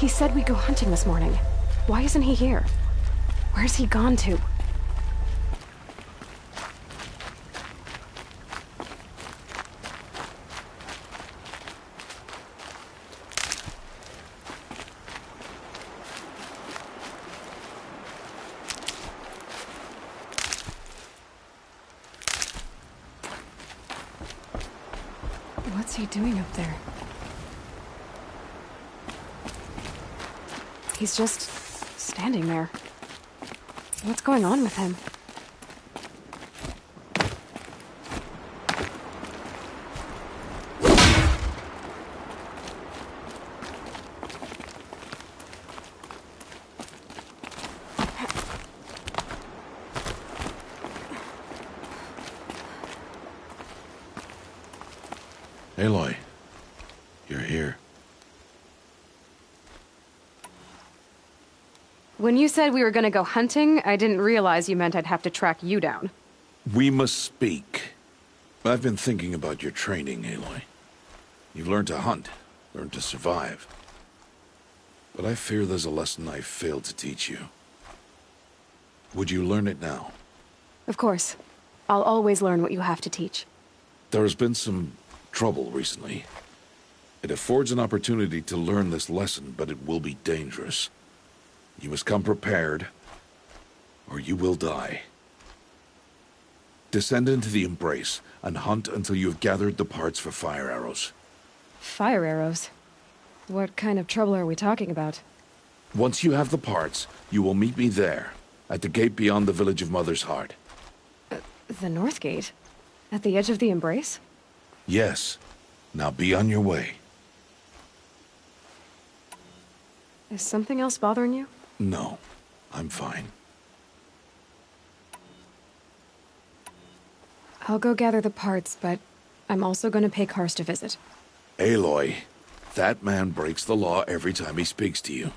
He said we'd go hunting this morning. Why isn't he here? Where's he gone to? What's he doing up there? He's just standing there. What's going on with him? Aloy, you're here. When you said we were gonna go hunting, I didn't realize you meant I'd have to track you down. We must speak. I've been thinking about your training, Aloy. You've learned to hunt, learned to survive. But I fear there's a lesson I failed to teach you. Would you learn it now? Of course. I'll always learn what you have to teach. There has been some trouble recently. It affords an opportunity to learn this lesson, but it will be dangerous. You must come prepared, or you will die. Descend into the Embrace, and hunt until you have gathered the parts for fire arrows. Fire arrows? What kind of trouble are we talking about? Once you have the parts, you will meet me there, at the gate beyond the village of Mother's Heart. The North Gate? At the edge of the Embrace? Yes. Now be on your way. Is something else bothering you? No, I'm fine. I'll go gather the parts, but I'm also gonna pay Karst a visit. Aloy, that man breaks the law every time he speaks to you.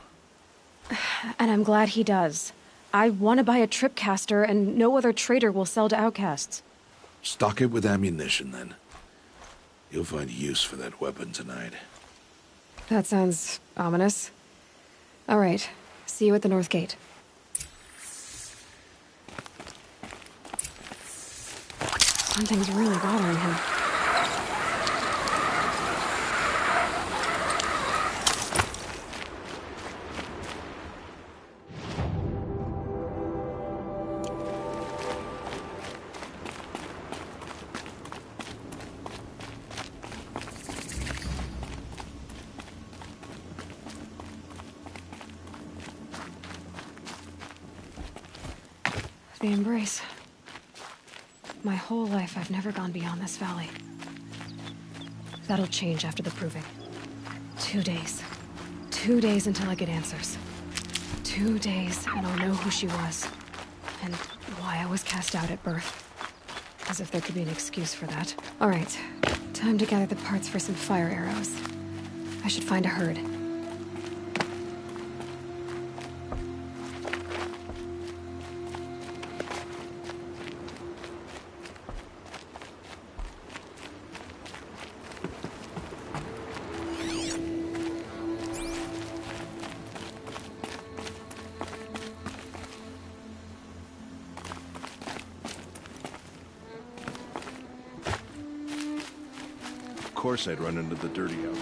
And I'm glad he does. I want to buy a tripcaster, and no other trader will sell to outcasts. Stock it with ammunition, then. You'll find use for that weapon tonight. That sounds ominous. All right. See you at the North Gate. Something's really bothering him. The Embrace. My whole life, I've never gone beyond this valley. That'll change after the proving. 2 days. 2 days until I get answers. 2 days, and I'll know who she was. And why I was cast out at birth. As if there could be an excuse for that. All right. Time to gather the parts for some fire arrows. I should find a herd. Of course I'd run into the dirty out.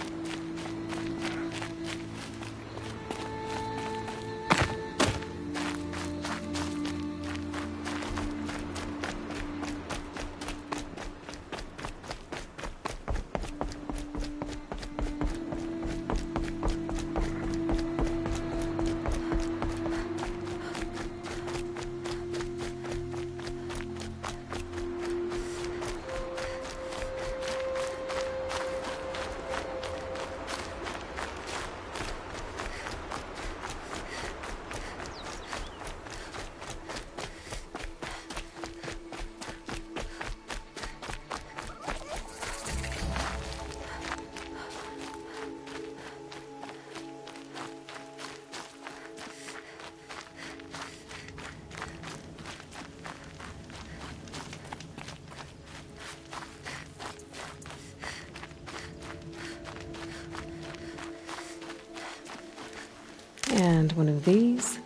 And one of these.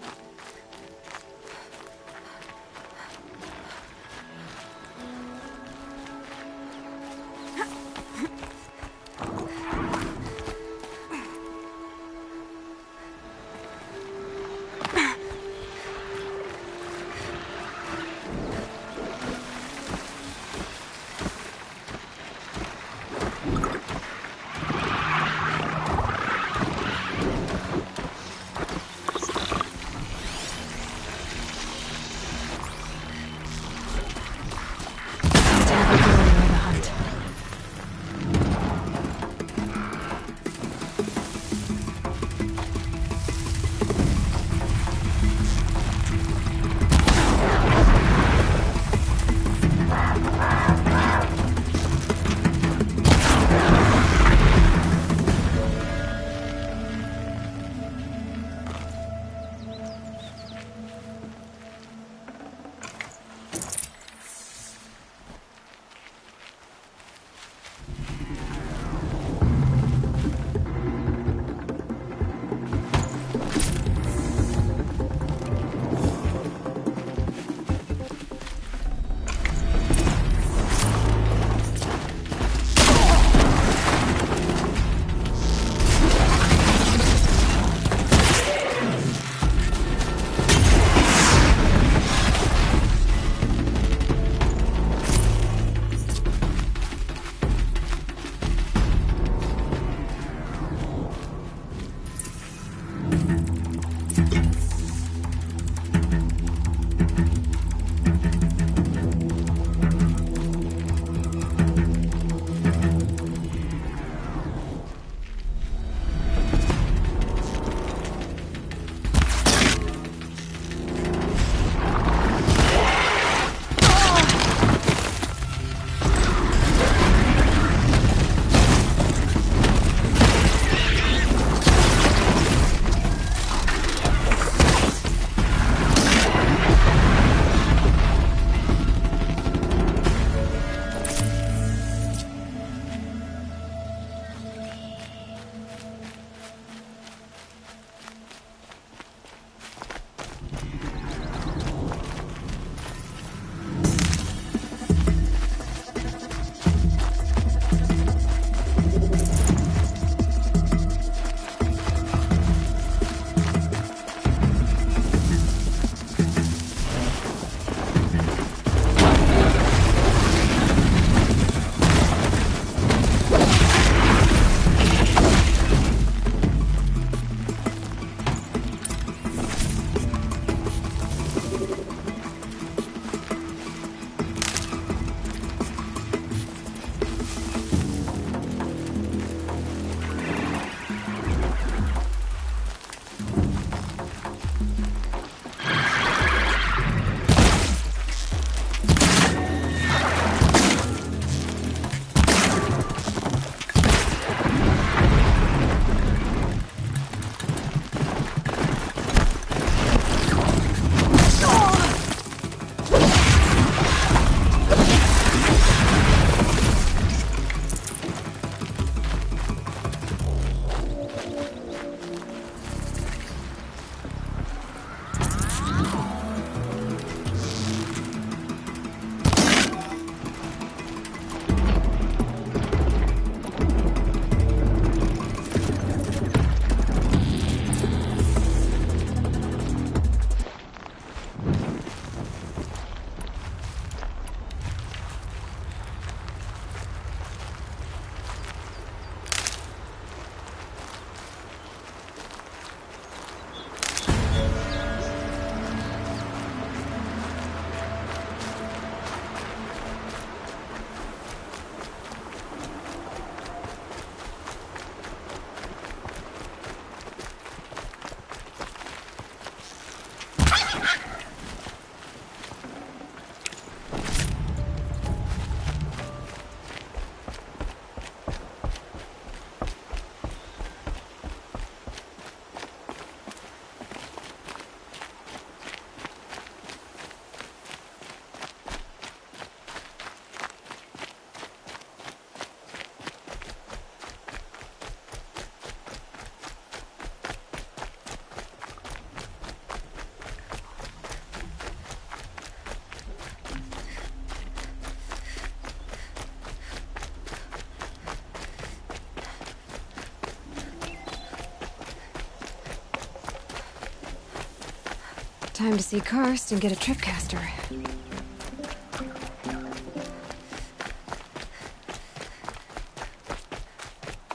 Time to see Karst and get a tripcaster.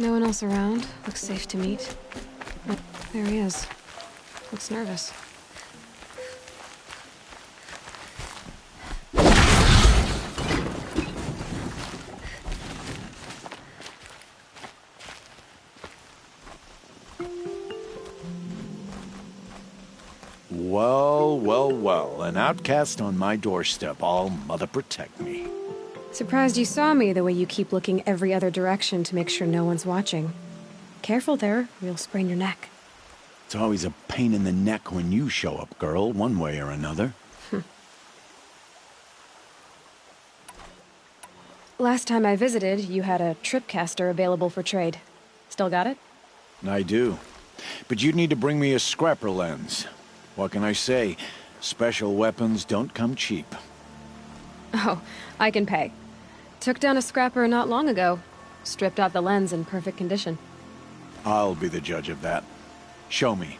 No one else around. Looks safe to meet. Oh, there he is. Looks nervous. Well, well, well. An outcast on my doorstep. All mother protect me. Surprised you saw me the way you keep looking every other direction to make sure no one's watching. Careful there, or you'll sprain your neck. It's always a pain in the neck when you show up, girl, one way or another. Last time I visited, you had a tripcaster available for trade. Still got it? I do. But you'd need to bring me a scrapper lens. What can I say? Special weapons don't come cheap. Oh, I can pay. Took down a scrapper not long ago. Stripped out the lens in perfect condition. I'll be the judge of that. Show me.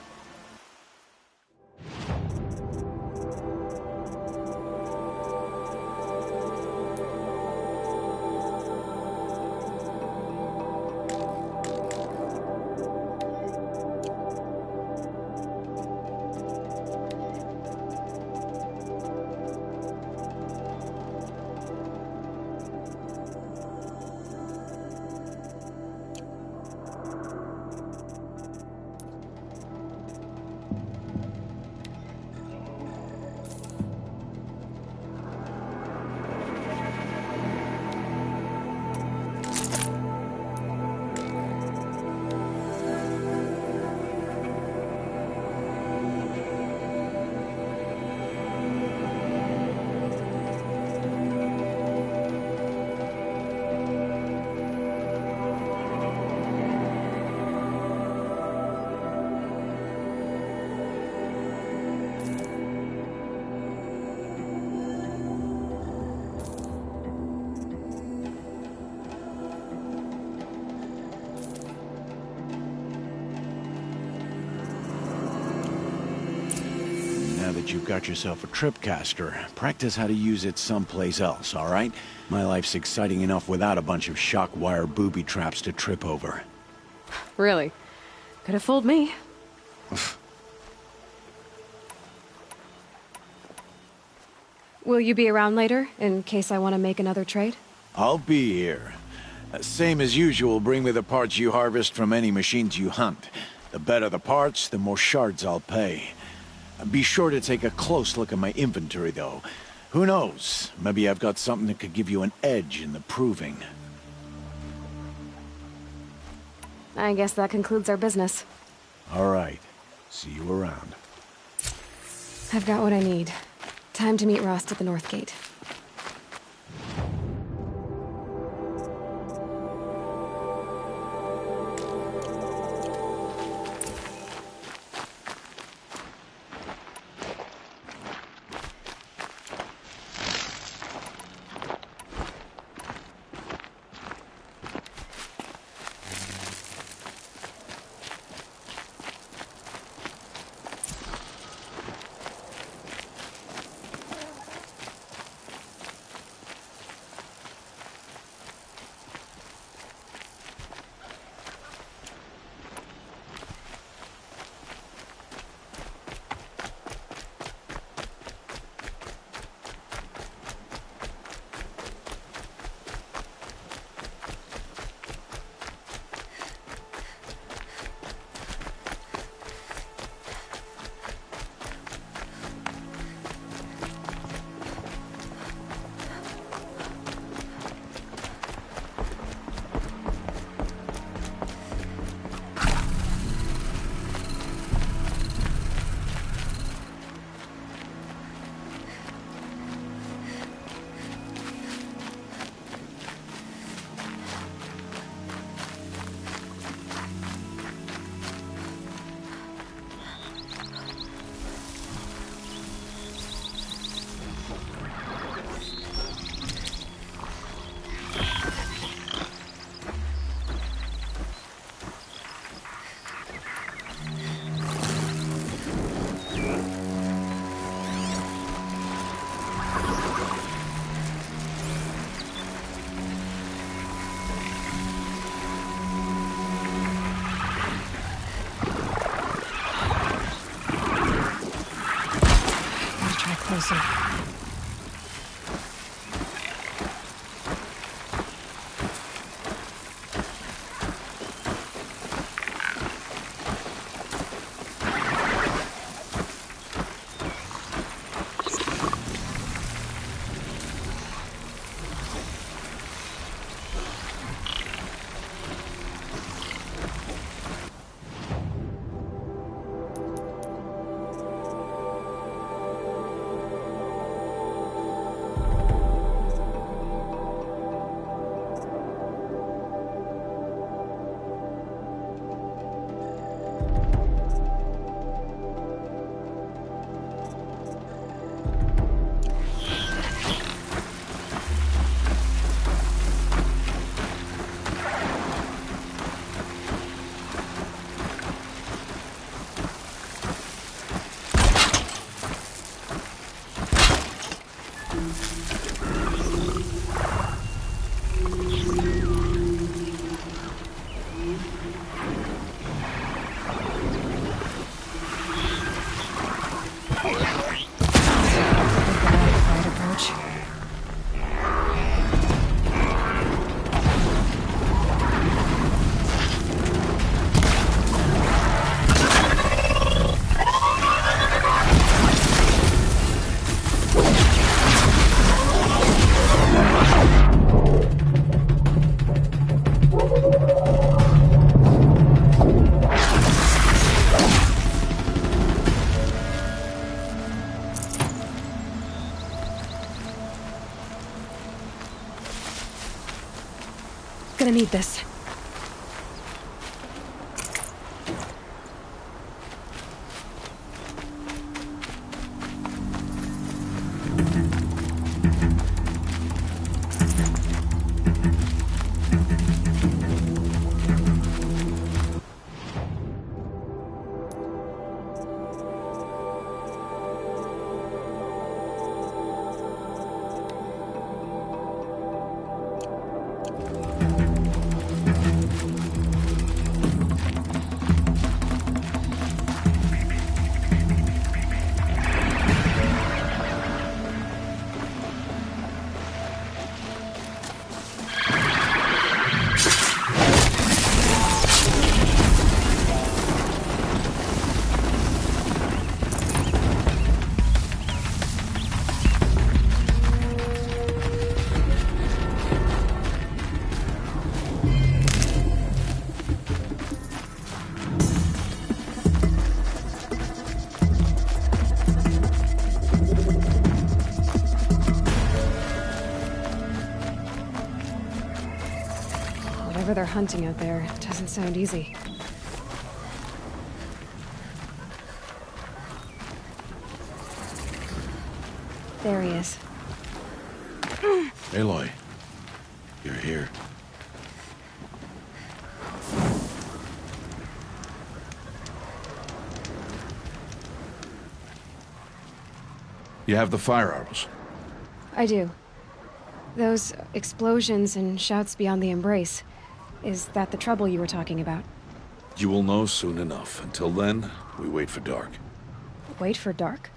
Now that you've got yourself a tripcaster, practice how to use it someplace else, all right? My life's exciting enough without a bunch of shock wire booby traps to trip over. Really? Could have fooled me. Will you be around later, in case I want to make another trade? I'll be here. Same as usual, bring me the parts you harvest from any machines you hunt. The better the parts, the more shards I'll pay. Be sure to take a close look at my inventory, though. Who knows? Maybe I've got something that could give you an edge in the proving. I guess that concludes our business. All right. See you around. I've got what I need. Time to meet Rost at the North Gate. Gonna need this. Whatever they're hunting out there, it doesn't sound easy. There he is. Aloy, you're here. You have the fire arrows. I do. Those explosions and shouts beyond the embrace. Is that the trouble you were talking about? You will know soon enough. Until then, we wait for dark. Wait for dark?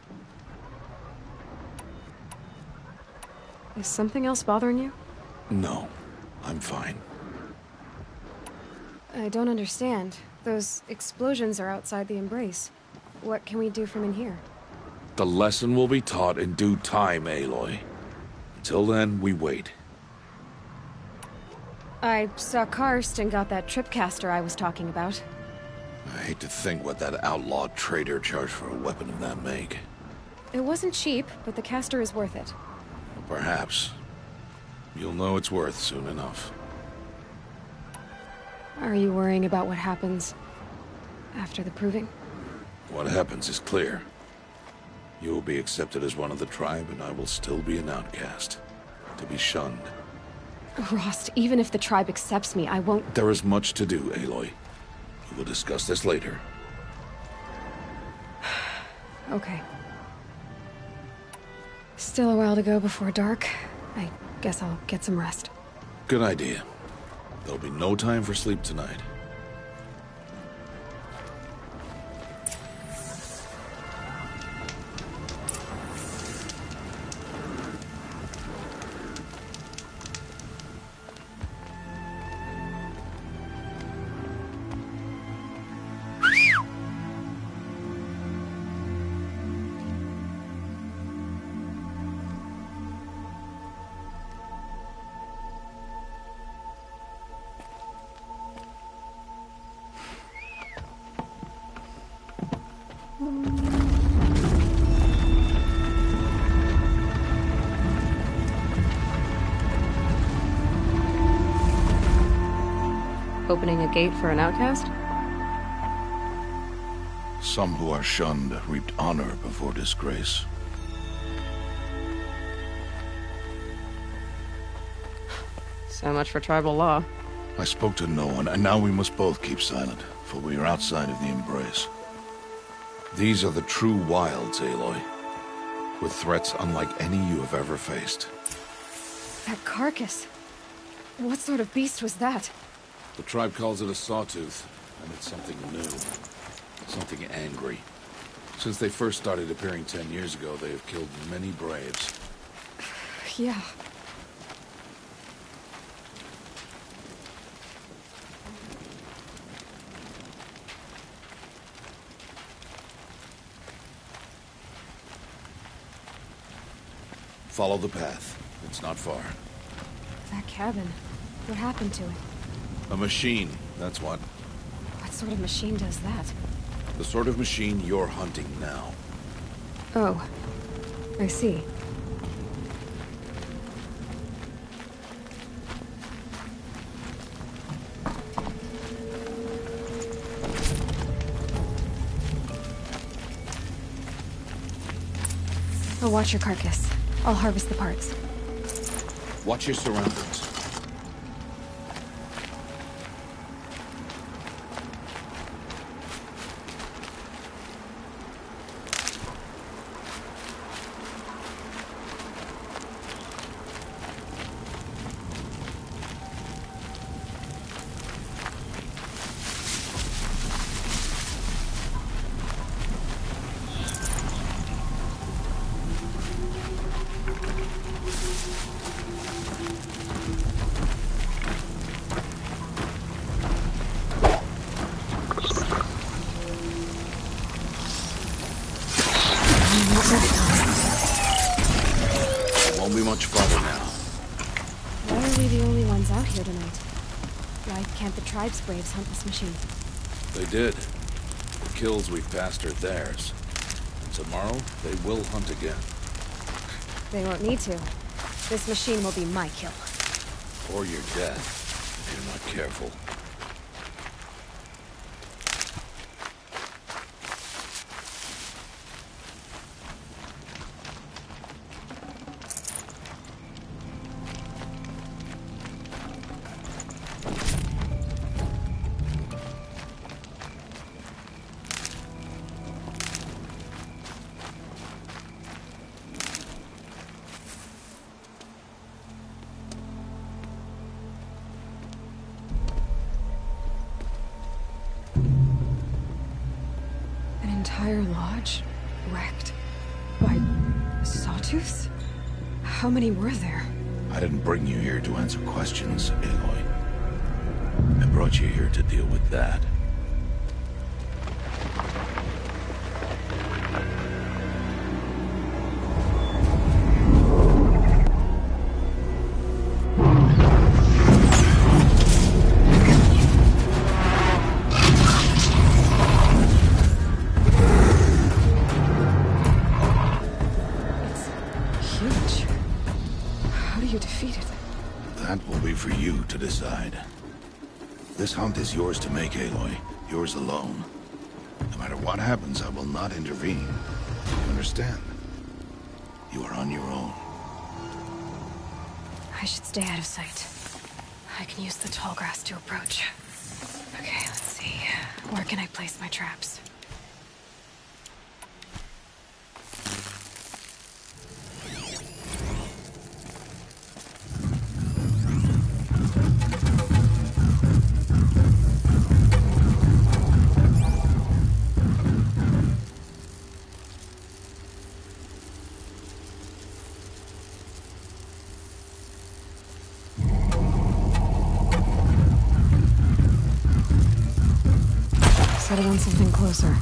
Is something else bothering you? No, I'm fine. I don't understand. Those explosions are outside the embrace. What can we do from in here? The lesson will be taught in due time, Aloy. Until then, we wait. I saw Karst and got that tripcaster I was talking about. I hate to think what that outlawed trader charged for a weapon of that make. It wasn't cheap, but the caster is worth it. Perhaps. You'll know it's worth soon enough. Are you worrying about what happens after the proving? What happens is clear. You will be accepted as one of the tribe, and I will still be an outcast. To be shunned. Rost, even if the tribe accepts me, I won't... There is much to do, Aloy. We will discuss this later. Okay. Still a while to go before dark. I guess I'll get some rest. Good idea. There'll be no time for sleep tonight. Opening a gate for an outcast? Some who are shunned reaped honor before disgrace. So much for tribal law. I spoke to no one, and now we must both keep silent, for we are outside of the embrace. These are the true wilds, Aloy, with threats unlike any you have ever faced. That carcass. What sort of beast was that? The tribe calls it a sawtooth, and it's something new. Something angry. Since they first started appearing 10 years ago, they have killed many braves. Yeah. Follow the path. It's not far. That cabin. What happened to it? A machine, that's what. What sort of machine does that? The sort of machine you're hunting now. Oh. I see. I'll watch your carcass. I'll harvest the parts. Watch your surroundings. Won't be much farther now. Why are we the only ones out here tonight? Why can't the tribe's braves hunt this machine? They did. The kills we've passed are theirs. Tomorrow, they will hunt again. They won't need to. This machine will be my kill. Or your death, if you're not careful. Entire lodge wrecked by sawtooths? How many were there? I didn't bring you here to answer questions, Aloy. I brought you here to deal with that. That will be for you to decide. This hunt is yours to make, Aloy. Yours alone. No matter what happens, I will not intervene. You understand? You are on your own. I should stay out of sight. I can use the tall grass to approach. Okay, let's see. Where can I place my traps? Settle on something closer.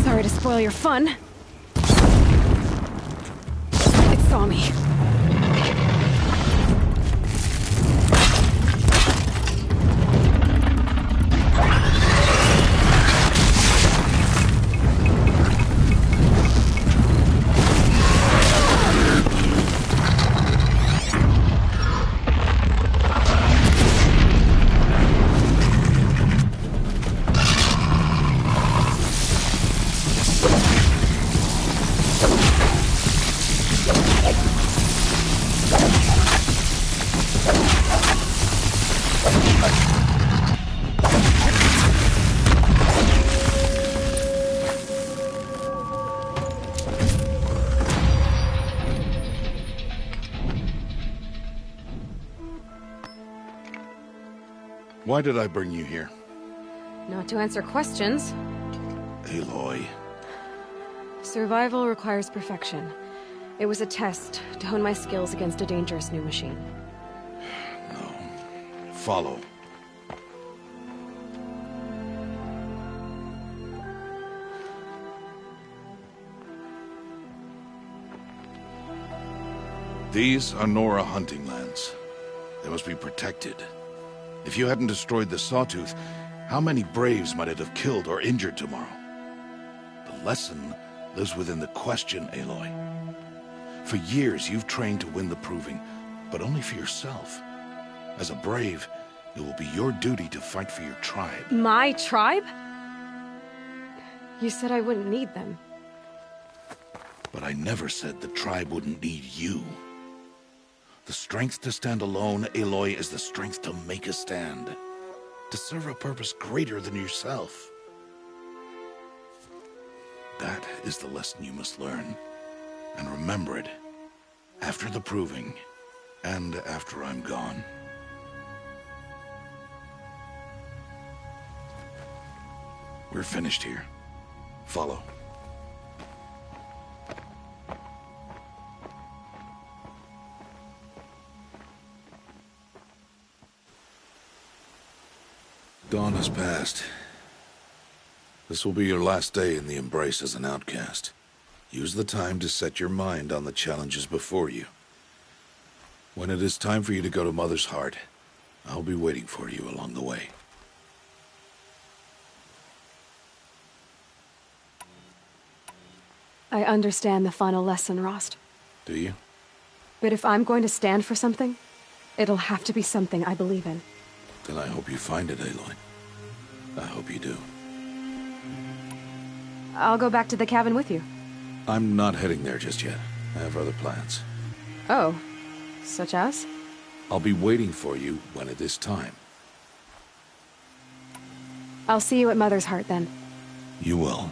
Sorry to spoil your fun. It saw me. Why did I bring you here? Not to answer questions. Aloy. Survival requires perfection. It was a test to hone my skills against a dangerous new machine. No. Follow. These are Nora hunting lands. They must be protected. If you hadn't destroyed the Sawtooth, how many Braves might it have killed or injured tomorrow? The lesson lives within the question, Aloy. For years, you've trained to win the Proving, but only for yourself. As a Brave, it will be your duty to fight for your tribe. My tribe? You said I wouldn't need them. But I never said the tribe wouldn't need you. The strength to stand alone, Aloy, is the strength to make a stand. To serve a purpose greater than yourself. That is the lesson you must learn. And remember it. After the Proving. And after I'm gone. We're finished here. Follow. Dawn has passed. This will be your last day in the Embrace as an outcast. Use the time to set your mind on the challenges before you. When it is time for you to go to Mother's Heart, I'll be waiting for you along the way. I understand the final lesson, Rost. Do you? But if I'm going to stand for something, it'll have to be something I believe in. Then I hope you find it, Aloy. I hope you do. I'll go back to the cabin with you. I'm not heading there just yet. I have other plans. Oh, such as? I'll be waiting for you when it is time. I'll see you at Mother's Heart then. You will.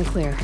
the clear.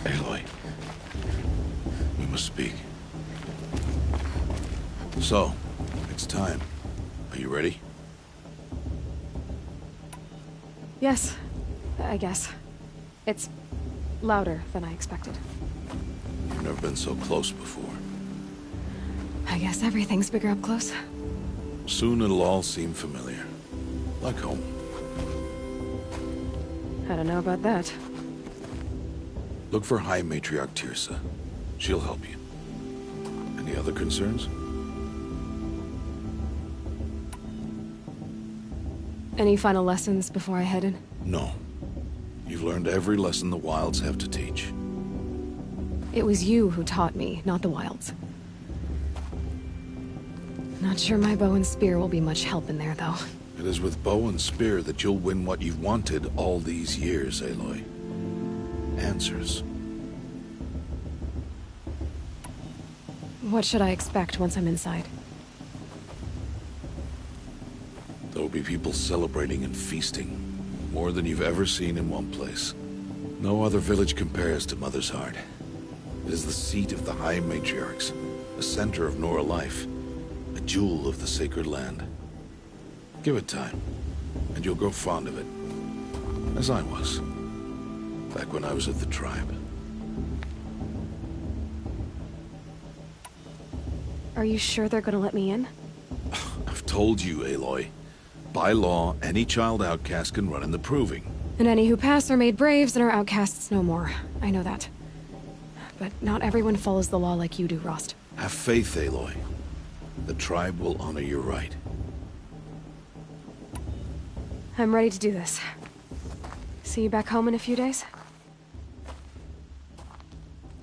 Aloy, we must speak. So, it's time. Are you ready? Yes, I guess. It's louder than I expected. You've never been so close before. I guess everything's bigger up close. Soon it'll all seem familiar. Like home. I don't know about that. Look for High Matriarch Teersa. She'll help you. Any other concerns? Any final lessons before I head in? No. You've learned every lesson the Wilds have to teach. It was you who taught me, not the Wilds. Not sure my bow and spear will be much help in there, though. It is with bow and spear that you'll win what you've wanted all these years, Aloy. Answers. What should I expect once I'm inside? The will be people celebrating and feasting. More than you've ever seen in one place. No other village compares to Mother's Heart. It is the seat of the High Matriarchs, the center of Nora life, a jewel of the sacred land. Give it time, and you'll grow fond of it. As I was, back when I was at the tribe. Are you sure they're gonna let me in? I've told you, Aloy. By law, any child outcast can run in the Proving. And any who pass are made braves and are outcasts no more. I know that. But not everyone follows the law like you do, Rost. Have faith, Aloy. The tribe will honor your right. I'm ready to do this. See you back home in a few days?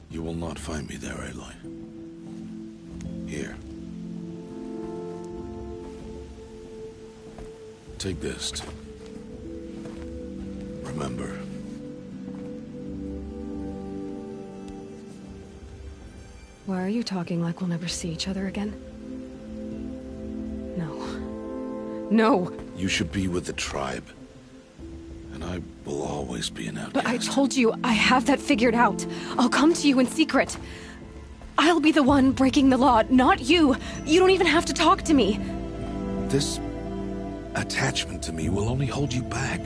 You will not find me there, Aloy. Here. Take this. Remember. Why are you talking like we'll never see each other again? No. No! You should be with the tribe. And I will always be an outcast. But I told you, I have that figured out. I'll come to you in secret. I'll be the one breaking the law, not you. You don't even have to talk to me. This attachment to me will only hold you back.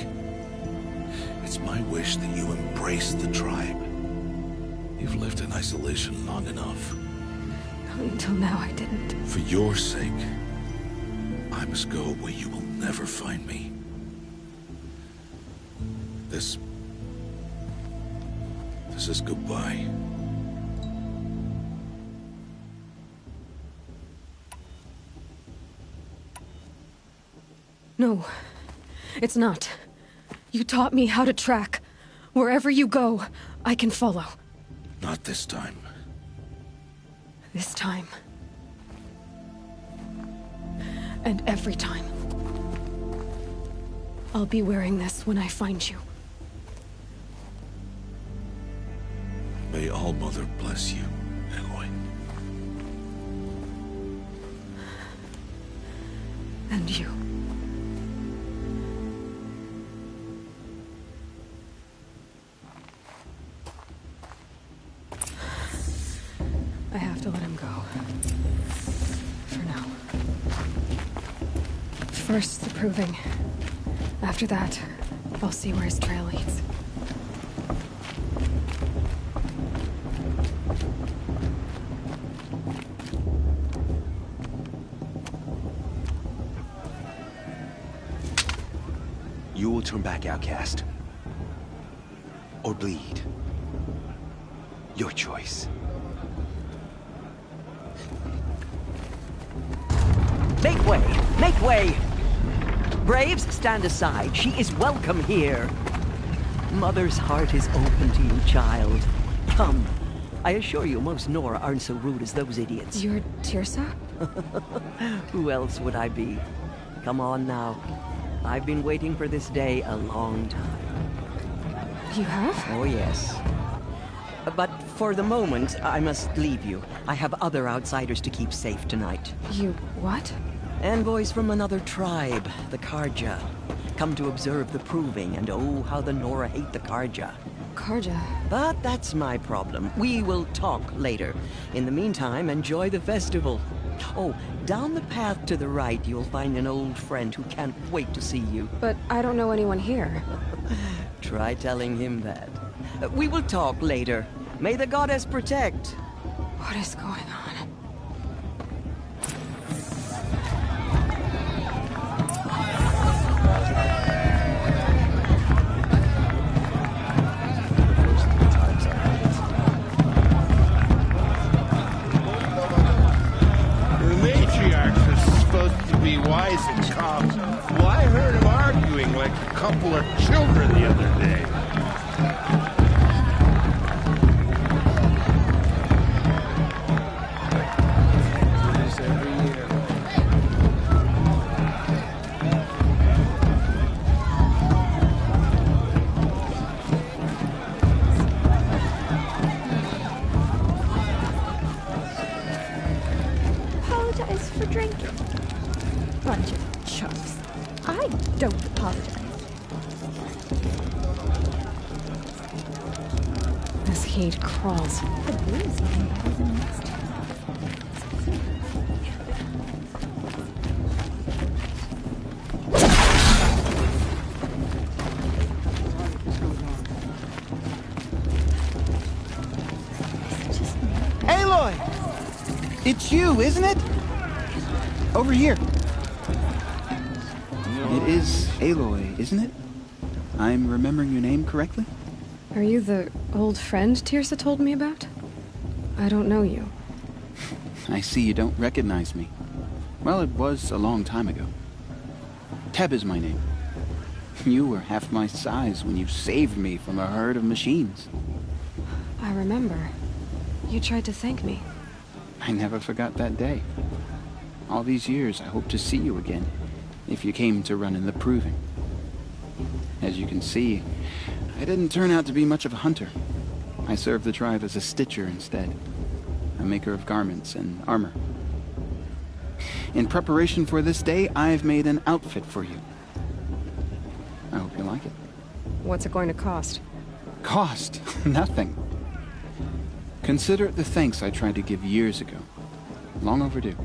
It's my wish that you embrace the tribe. You've lived in isolation long enough. Until now, I didn't. For your sake, I must go where you will never find me. This is goodbye. No, it's not. You taught me how to track. Wherever you go, I can follow. Not this time. This time. And every time. I'll be wearing this when I find you. May All-Mother bless you, Aloy. And you. I have to let him go. For now. First, the Proving. After that, I'll see where his trail leads. You will turn back, outcast. Or bleed. Your choice. Make way! Make way! Braves, stand aside. She is welcome here. Mother's heart is open to you, child. Come. I assure you, most Nora aren't so rude as those idiots. You're Teersa? Who else would I be? Come on now. I've been waiting for this day a long time. You have? Oh, yes. But for the moment, I must leave you. I have other outsiders to keep safe tonight. You what? Envoys from another tribe, the Carja. Come to observe the Proving, and oh, how the Nora hate the Carja. Carja? But that's my problem. We will talk later. In the meantime, enjoy the festival. Oh, down the path to the right, you'll find an old friend who can't wait to see you. But I don't know anyone here. Try telling him that. We will talk later. May the goddess protect. What is going on? The matriarch was supposed to be wise and calm. Well, I heard him arguing like a couple of children the other day. Do this every year. Apologize for drinking. Bunch of chumps. I This heat crawls. The blue's looking better than last time. Aloy! It's you, isn't it? Over here. It is Aloy, isn't it? I'm remembering your name correctly? Are you the old friend Tirsa told me about? I don't know you. I see you don't recognize me. Well, it was a long time ago. Teb is my name. You were half my size when you saved me from a herd of machines. I remember. You tried to thank me. I never forgot that day. All these years, I hope to see you again, if you came to run in the Proving. As you can see, I didn't turn out to be much of a hunter. I served the tribe as a stitcher instead, a maker of garments and armor. In preparation for this day, I've made an outfit for you. I hope you like it. What's it going to cost? Cost? Nothing. Consider it the thanks I tried to give years ago. Long overdue.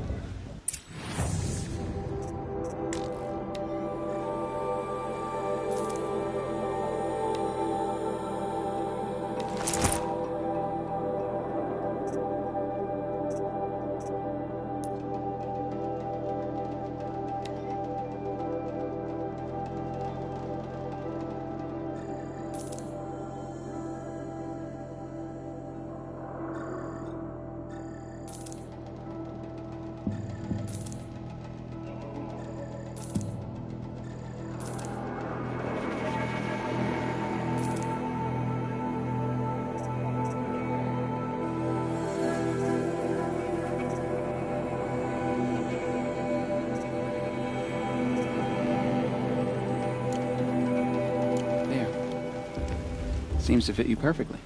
Seems to fit you perfectly.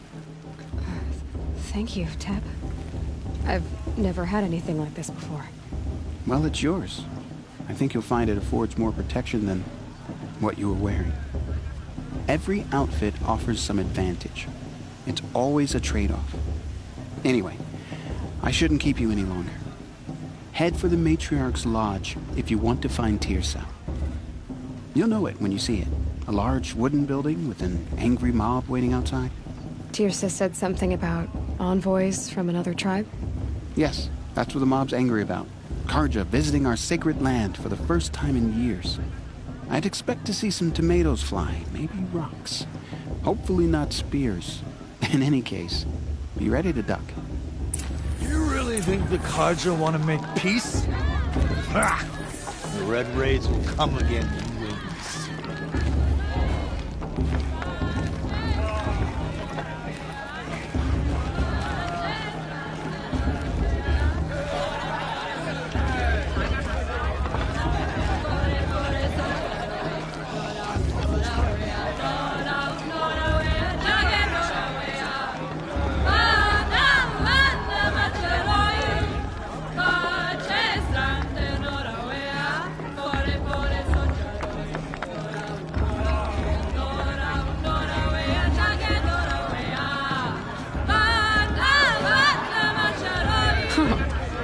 Thank you, Teb. I've never had anything like this before. Well, it's yours. I think you'll find it affords more protection than what you were wearing. Every outfit offers some advantage. It's always a trade-off. Anyway, I shouldn't keep you any longer. Head for the Matriarch's Lodge if you want to find Tirsa. You'll know it when you see it. A large wooden building with an angry mob waiting outside? Tirsa said something about envoys from another tribe? Yes, that's what the mob's angry about. Carja visiting our sacred land for the first time in years. I'd expect to see some tomatoes fly, maybe rocks. Hopefully not spears. In any case, be ready to duck. You really think the Carja want to make peace? Ha! The Red Raids will come again in wings.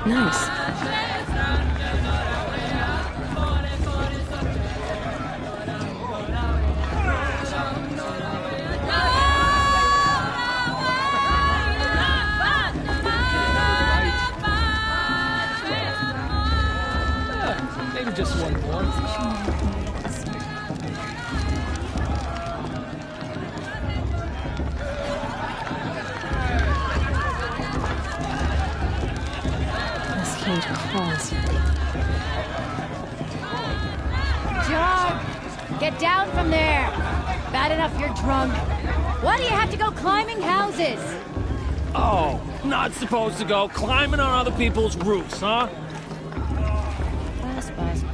Nice. Maybe just one more. Jog! Get down from there! Bad enough you're drunk. Why do you have to go climbing houses? Oh, not supposed to go climbing on other people's roofs, huh? Bus.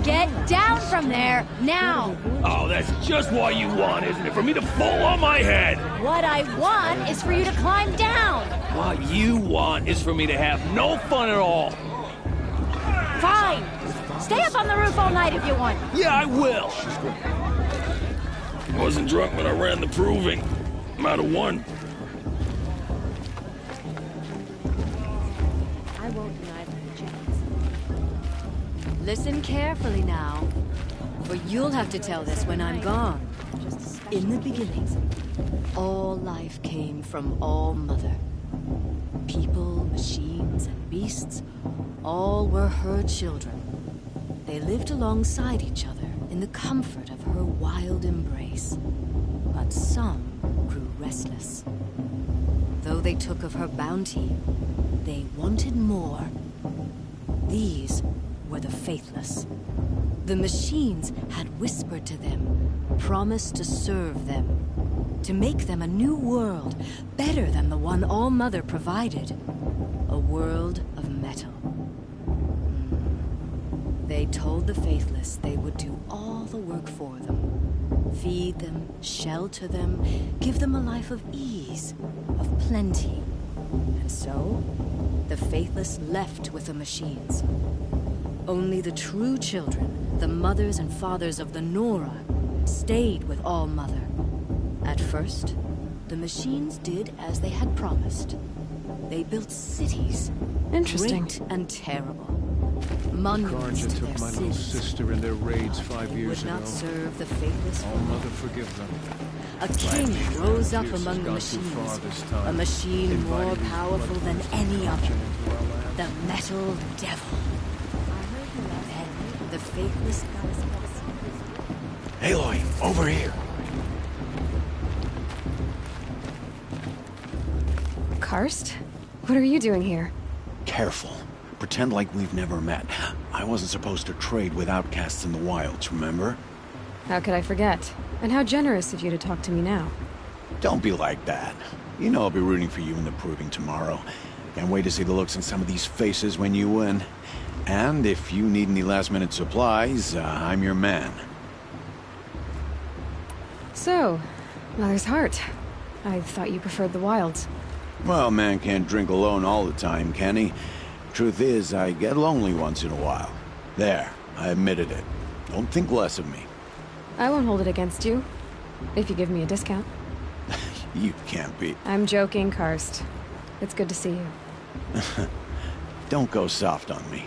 Get down from there, now! Oh, that's just what you want, isn't it? For me to fall on my head! What I want is for you to climb down! What you want is for me to have no fun at all. Fine! Stay up on the roof all night if you want. Yeah, I will. Wasn't drunk when I ran the Proving. I'm out of one. won't deny them a chance. Listen carefully now, for you'll have to tell this when I'm gone. In the beginning, all life came from All Mother. People, machines, and beasts, all were her children. They lived alongside each other in the comfort of her wild embrace. But some grew restless. Though they took of her bounty, they wanted more. These were the faithless. The machines had whispered to them, promised to serve them, to make them a new world, better than the one All Mother provided. A world of metal. They told the faithless they would do all the work for them. Feed them, shelter them, give them a life of ease, of plenty. And so, the faithless left with the machines. Only the true children, the mothers and fathers of the Nora, stayed with All Mother. At first, the machines did as they had promised. They built cities. Interesting. Great and terrible. Monuments Karja to took their my little sins. sister in their raids 5 years Would ago. not serve the faithless. All Mother forgive them. A king rose up Pierce has among the gone too far machines. this time. A machine more Invited these powerful than bloodthirsty any other. creatures into our land. The Metal Devil. Then the faithless goddess. Aloy, over here. Karst? What are you doing here? Careful. Pretend like we've never met. I wasn't supposed to trade with outcasts in the wilds, remember? How could I forget? And how generous of you to talk to me now. Don't be like that. You know I'll be rooting for you in the proving tomorrow. Can't wait to see the looks on some of these faces when you win. And if you need any last-minute supplies, I'm your man. So, Mother's Heart. I thought you preferred the wilds. Well, man can't drink alone all the time, can he? Truth is, I get lonely once in a while. There, I admitted it. Don't think less of me. I won't hold it against you. If you give me a discount. You can't be. I'm joking, Karst. It's good to see you. Don't go soft on me.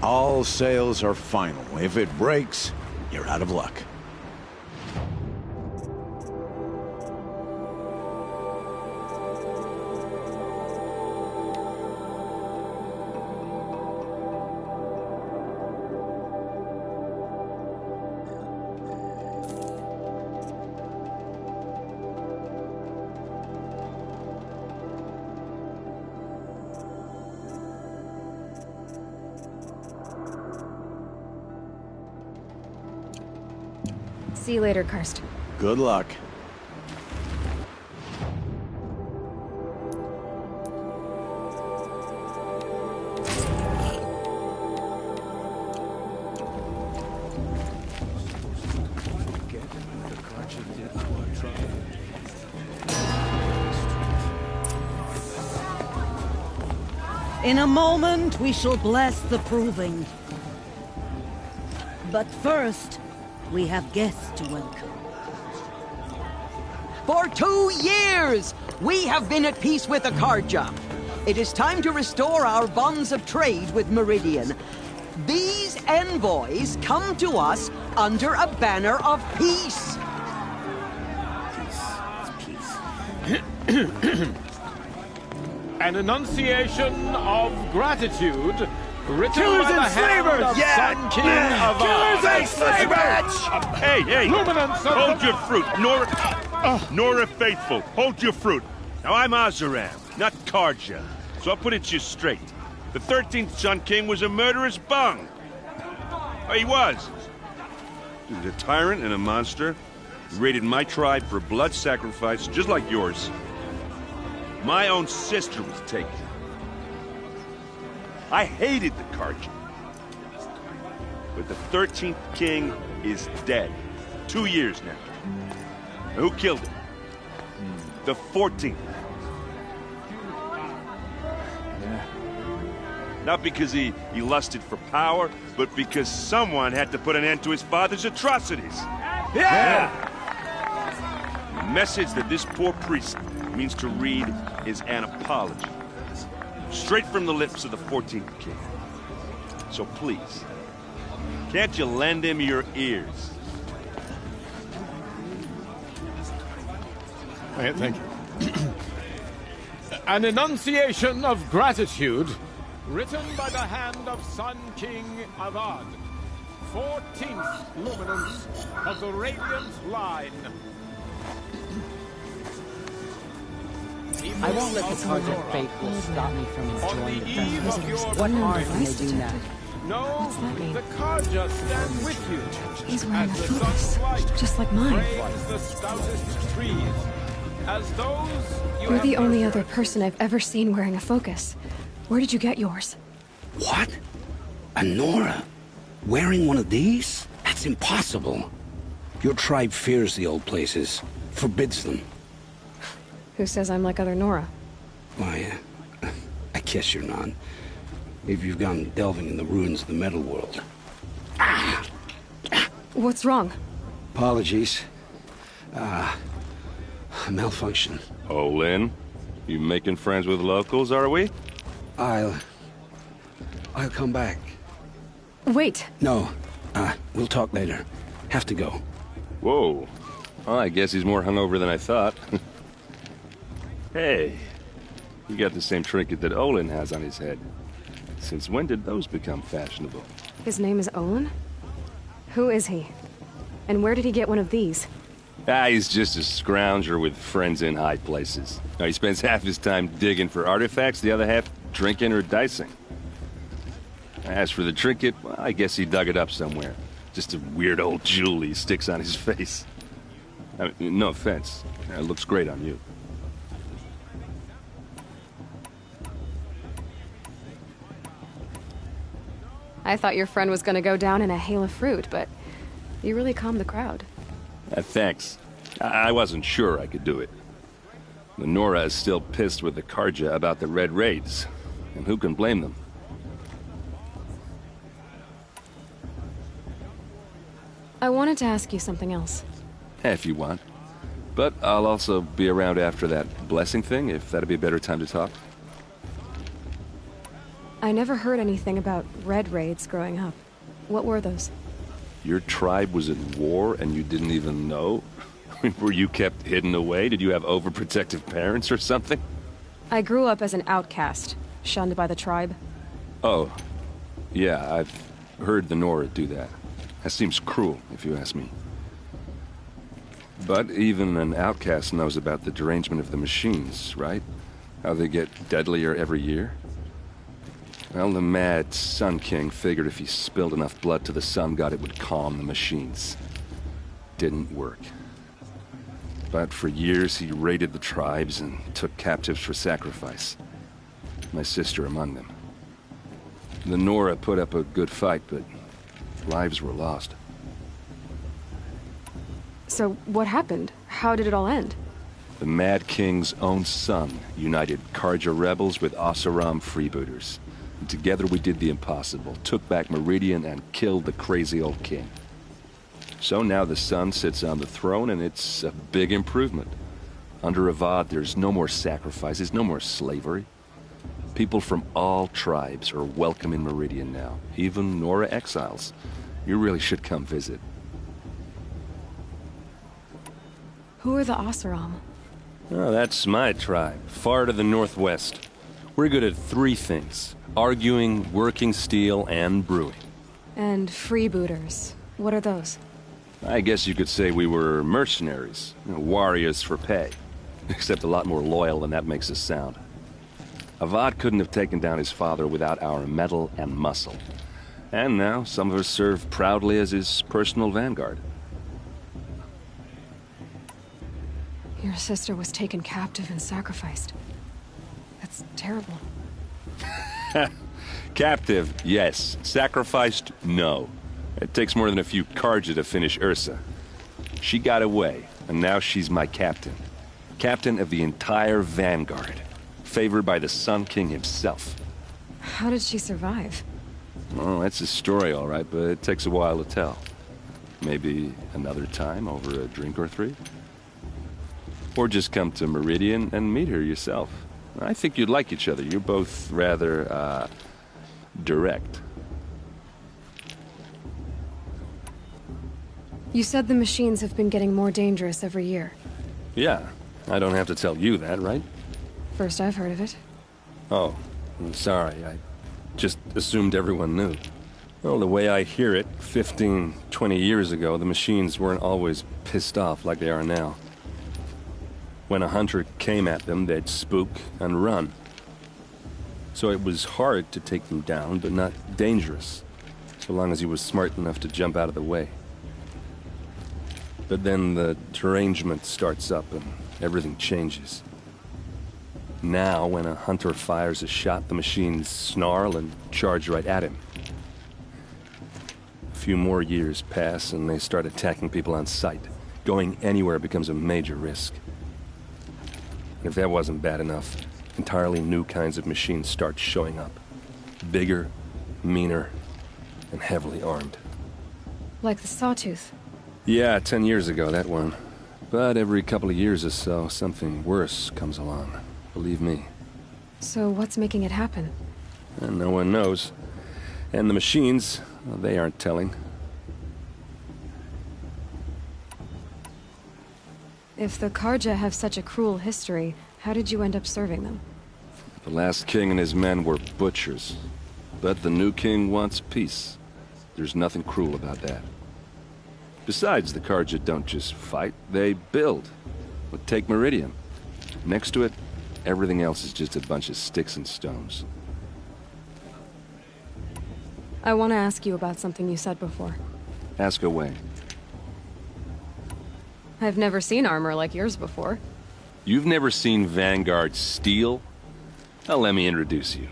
All sales are final. If it breaks, you're out of luck. See you later, Karst. Good luck. In a moment, we shall bless the proving. But first, we have guests to welcome. For 2 years, we have been at peace with the Karja. It is time to restore our bonds of trade with Meridian. These envoys come to us under a banner of peace. An enunciation of gratitude written Killers by the and hand slavers! of Yeah! Sun King of Killers and slavers! Hey, hey! Luminance of Hold the- your fruit, Nora Faithful. Hold your fruit. Now I'm Azaram, not Karja, so I'll put it to you straight. The 13th Sun King was a murderous bung. Oh, he was. He was a tyrant and a monster. He raided my tribe for blood sacrifice, just like yours. My own sister was taken. I hated the Karja. But the 13th king is dead. 2 years now. Who killed him? The 14th. Not because he lusted for power, but because someone had to put an end to his father's atrocities. Yeah! The message that this poor priest means to read is an apology. Straight from the lips of the 14th king. So please, can't you lend him your ears? Thank you. An enunciation of gratitude written by the hand of Sun King Avad, 14th luminance of the Radiant Line. I won't let the cards of fate will stop me from enjoying the festival. What harm can they do now? No, the Karja stand with you. He's wearing a focus, just like mine. Praise the stoutest trees, as those you You're have the only nurtured. other person I've ever seen wearing a focus. Where did you get yours? What? A Nora? Wearing one of these? That's impossible. Your tribe fears the old places, forbids them. Who says I'm like other Nora? Why, I guess you're not. Maybe you've gone delving in the ruins of the metal world. What's wrong? Apologies. A malfunction. Olin, you making friends with locals, are we? I'll come back. Wait. No, we'll talk later. Have to go. Whoa. Well, I guess he's more hungover than I thought. Hey, you got the same trinket that Olin has on his head. Since when did those become fashionable? His name is Olin? Who is he? And where did he get one of these? He's just a scrounger with friends in high places. Now, he spends half his time digging for artifacts, the other half drinking or dicing. As for the trinket, well, I guess he dug it up somewhere. Just a weird old jewel he sticks on his face. I mean, no offense. It looks great on you. I thought your friend was gonna go down in a hail of fruit, but you really calmed the crowd. Thanks. I wasn't sure I could do it. The Nora is still pissed with the Karja about the Red Raids, and who can blame them? I wanted to ask you something else. If you want. But I'll also be around after that blessing thing, if that'd be a better time to talk. I never heard anything about Red Raids growing up. What were those? Your tribe was at war and you didn't even know? Were you kept hidden away? Did you have overprotective parents or something? I grew up as an outcast, shunned by the tribe. Oh, yeah, I've heard the Nora do that. That seems cruel, if you ask me. But even an outcast knows about the derangement of the machines, right? How they get deadlier every year? Well, the mad Sun King figured if he spilled enough blood to the Sun God, it would calm the machines. Didn't work. But for years, he raided the tribes and took captives for sacrifice. My sister among them. The Nora put up a good fight, but lives were lost. So, what happened? How did it all end? The Mad King's own son united Karja rebels with Oseram freebooters. And together we did the impossible, took back Meridian and killed the crazy old king. So now the son sits on the throne and it's a big improvement. Under Avad, there's no more sacrifices, no more slavery. People from all tribes are welcome in Meridian now, even Nora exiles. You really should come visit. Who are the Oseram? Oh, that's my tribe, far to the northwest. We're good at three things: arguing, working steel, and brewing. And freebooters. What are those? I guess you could say we were mercenaries, warriors for pay. Except a lot more loyal than that makes us sound. Avad couldn't have taken down his father without our metal and muscle. And now some of us serve proudly as his personal vanguard. Your sister was taken captive and sacrificed. That's terrible. Captive, yes. Sacrificed, no. It takes more than a few Karja to finish Ursa. She got away, and now she's my captain. Captain of the entire vanguard. Favored by the Sun King himself. How did she survive? Oh, that's a story, all right, but it takes a while to tell. Maybe another time over a drink or three? Or just come to Meridian and meet her yourself. I think you'd like each other. You're both rather, direct. You said the machines have been getting more dangerous every year. Yeah, I don't have to tell you that, right? First I've heard of it. Oh, I'm sorry. I just assumed everyone knew. Well, the way I hear it, 15, 20 years ago, the machines weren't always pissed off like they are now. When a hunter came at them, they'd spook and run. So it was hard to take them down, but not dangerous, so long as he was smart enough to jump out of the way. But then the derangement starts up and everything changes. Now, when a hunter fires a shot, the machines snarl and charge right at him. A few more years pass and they start attacking people on sight. Going anywhere becomes a major risk. And if that wasn't bad enough, entirely new kinds of machines start showing up. Bigger, meaner, and heavily armed. Like the Sawtooth. Yeah, 10 years ago, that one. But every couple of years or so, something worse comes along. Believe me. So what's making it happen? And no one knows. And the machines, well, they aren't telling. If the Carja have such a cruel history, how did you end up serving them? The last king and his men were butchers. But the new king wants peace. There's nothing cruel about that. Besides, the Carja don't just fight, they build. But take Meridian. Next to it, everything else is just a bunch of sticks and stones. I want to ask you about something you said before. Ask away. I've never seen armor like yours before. You've never seen Vanguard steel? Well, let me introduce you.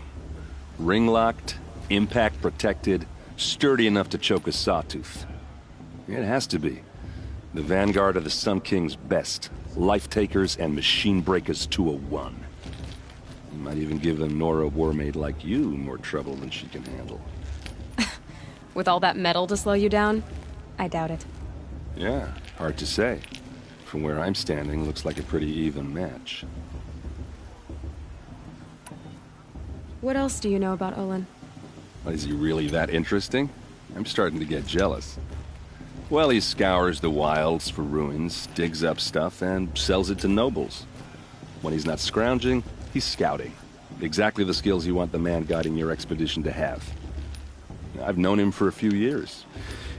Ring-locked, impact-protected, sturdy enough to choke a sawtooth. It has to be. The Vanguard are the Sun King's best. Life-takers and machine breakers to a one. You might even give a Nora warmaid like you more trouble than she can handle. With all that metal to slow you down? I doubt it. Yeah, hard to say. From where I'm standing, looks like a pretty even match. What else do you know about Olin? Is he really that interesting? I'm starting to get jealous. Well, he scours the wilds for ruins, digs up stuff, and sells it to nobles. When he's not scrounging, he's scouting. Exactly the skills you want the man guiding your expedition to have. I've known him for a few years.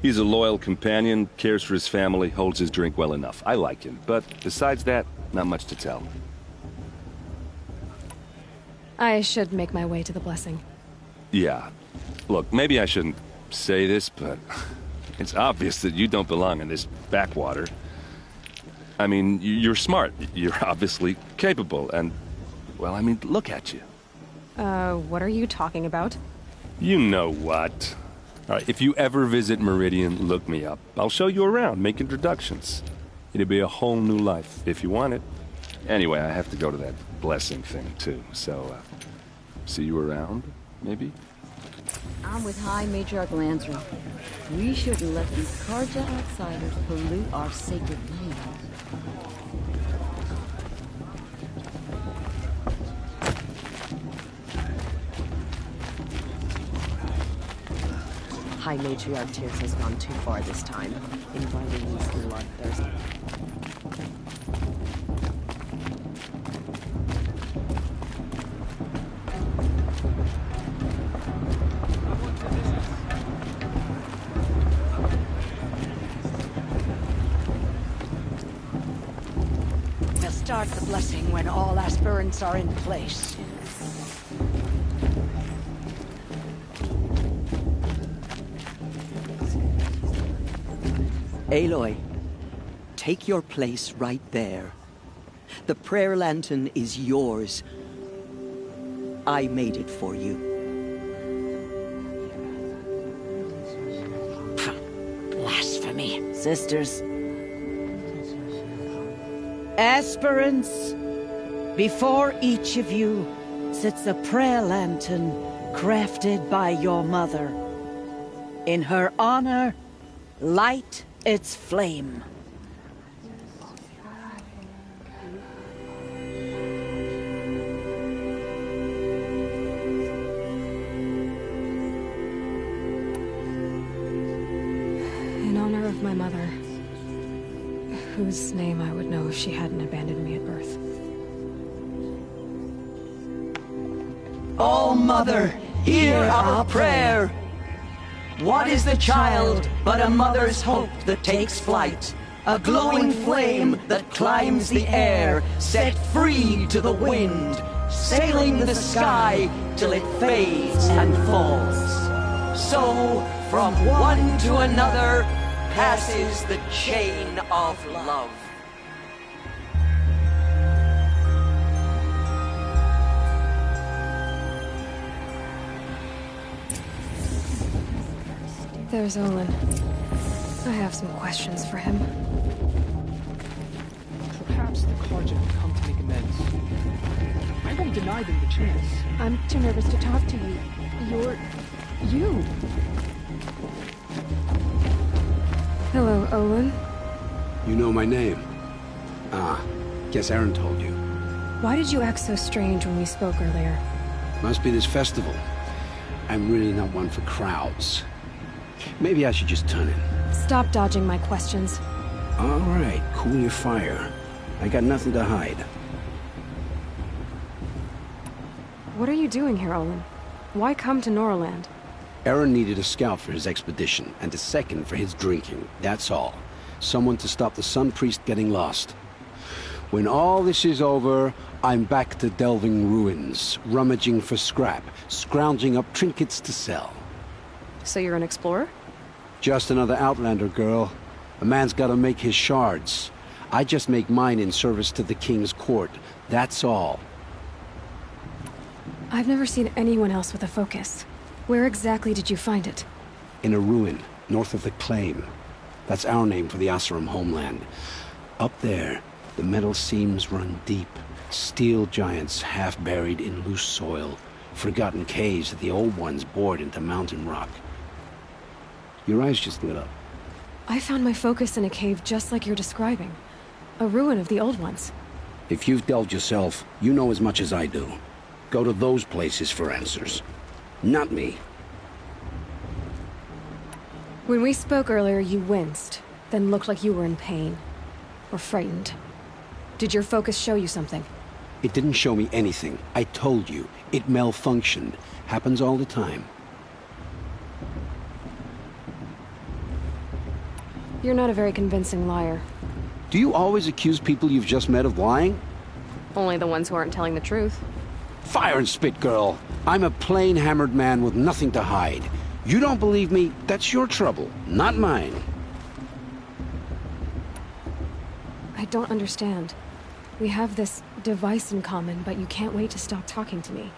He's a loyal companion, cares for his family, holds his drink well enough. I like him, but besides that, not much to tell. I should make my way to the Blessing. Yeah. Look, maybe I shouldn't say this, but it's obvious that you don't belong in this backwater. I mean, you're smart. You're obviously capable, and, well, I mean, look at you. What are you talking about? You know what. All right, if you ever visit Meridian, look me up. I'll show you around, make introductions. It'll be a whole new life, if you want it. Anyway, I have to go to that Blessing thing, too, so, see you around, maybe? I'm with High Matriarch Lansra. We shouldn't let these Carja outsiders pollute our sacred land. High Matriarch Tears has gone too far this time, inviting these bloodthirsty. We'll start the Blessing when all aspirants are in place. Aloy, take your place right there. The prayer lantern is yours. I made it for you. Blasphemy. Sisters. Aspirants, before each of you sits a prayer lantern crafted by your mother. In her honor, light its flame. My mother, whose name I would know if she hadn't abandoned me at birth. Oh, Mother, hear our prayer. What is the child but a mother's hope that takes flight? A glowing flame that climbs the air, set free to the wind, sailing the sky till it fades and falls. So, from one to another, passes the chain of love. There's Olin. I have some questions for him. Perhaps the Carja can come to make amends. I won't deny them the chance. I'm too nervous to talk to you. You're... you. Hello, Olin. You know my name? Ah, guess Aaron told you. Why did you act so strange when we spoke earlier? Must be this festival. I'm really not one for crowds. Maybe I should just turn in. Stop dodging my questions. All right, cool your fire. I got nothing to hide. What are you doing here, Olin? Why come to Norland? Aaron needed a scout for his expedition, and a second for his drinking. That's all. Someone to stop the Sun Priest getting lost. When all this is over, I'm back to delving ruins, rummaging for scrap, scrounging up trinkets to sell. So you're an explorer? Just another Outlander, girl. A man's gotta make his shards. I just make mine in service to the King's court. That's all. I've never seen anyone else with a focus. Where exactly did you find it? In a ruin, north of the Claim. That's our name for the Oseram homeland. Up there, the metal seams run deep. Steel giants half buried in loose soil. Forgotten caves that the old ones bored into mountain rock. Your eyes just lit up. I found my focus in a cave just like you're describing. A ruin of the old ones. If you've delved yourself, you know as much as I do. Go to those places for answers. Not me. When we spoke earlier, you winced, then looked like you were in pain. Or frightened. Did your focus show you something? It didn't show me anything. I told you. It malfunctioned. Happens all the time. You're not a very convincing liar. Do you always accuse people you've just met of lying? Only the ones who aren't telling the truth. Fire and spit, girl. I'm a plain hammered man with nothing to hide. You don't believe me, that's your trouble, not mine. I don't understand. We have this device in common, but you can't wait to stop talking to me.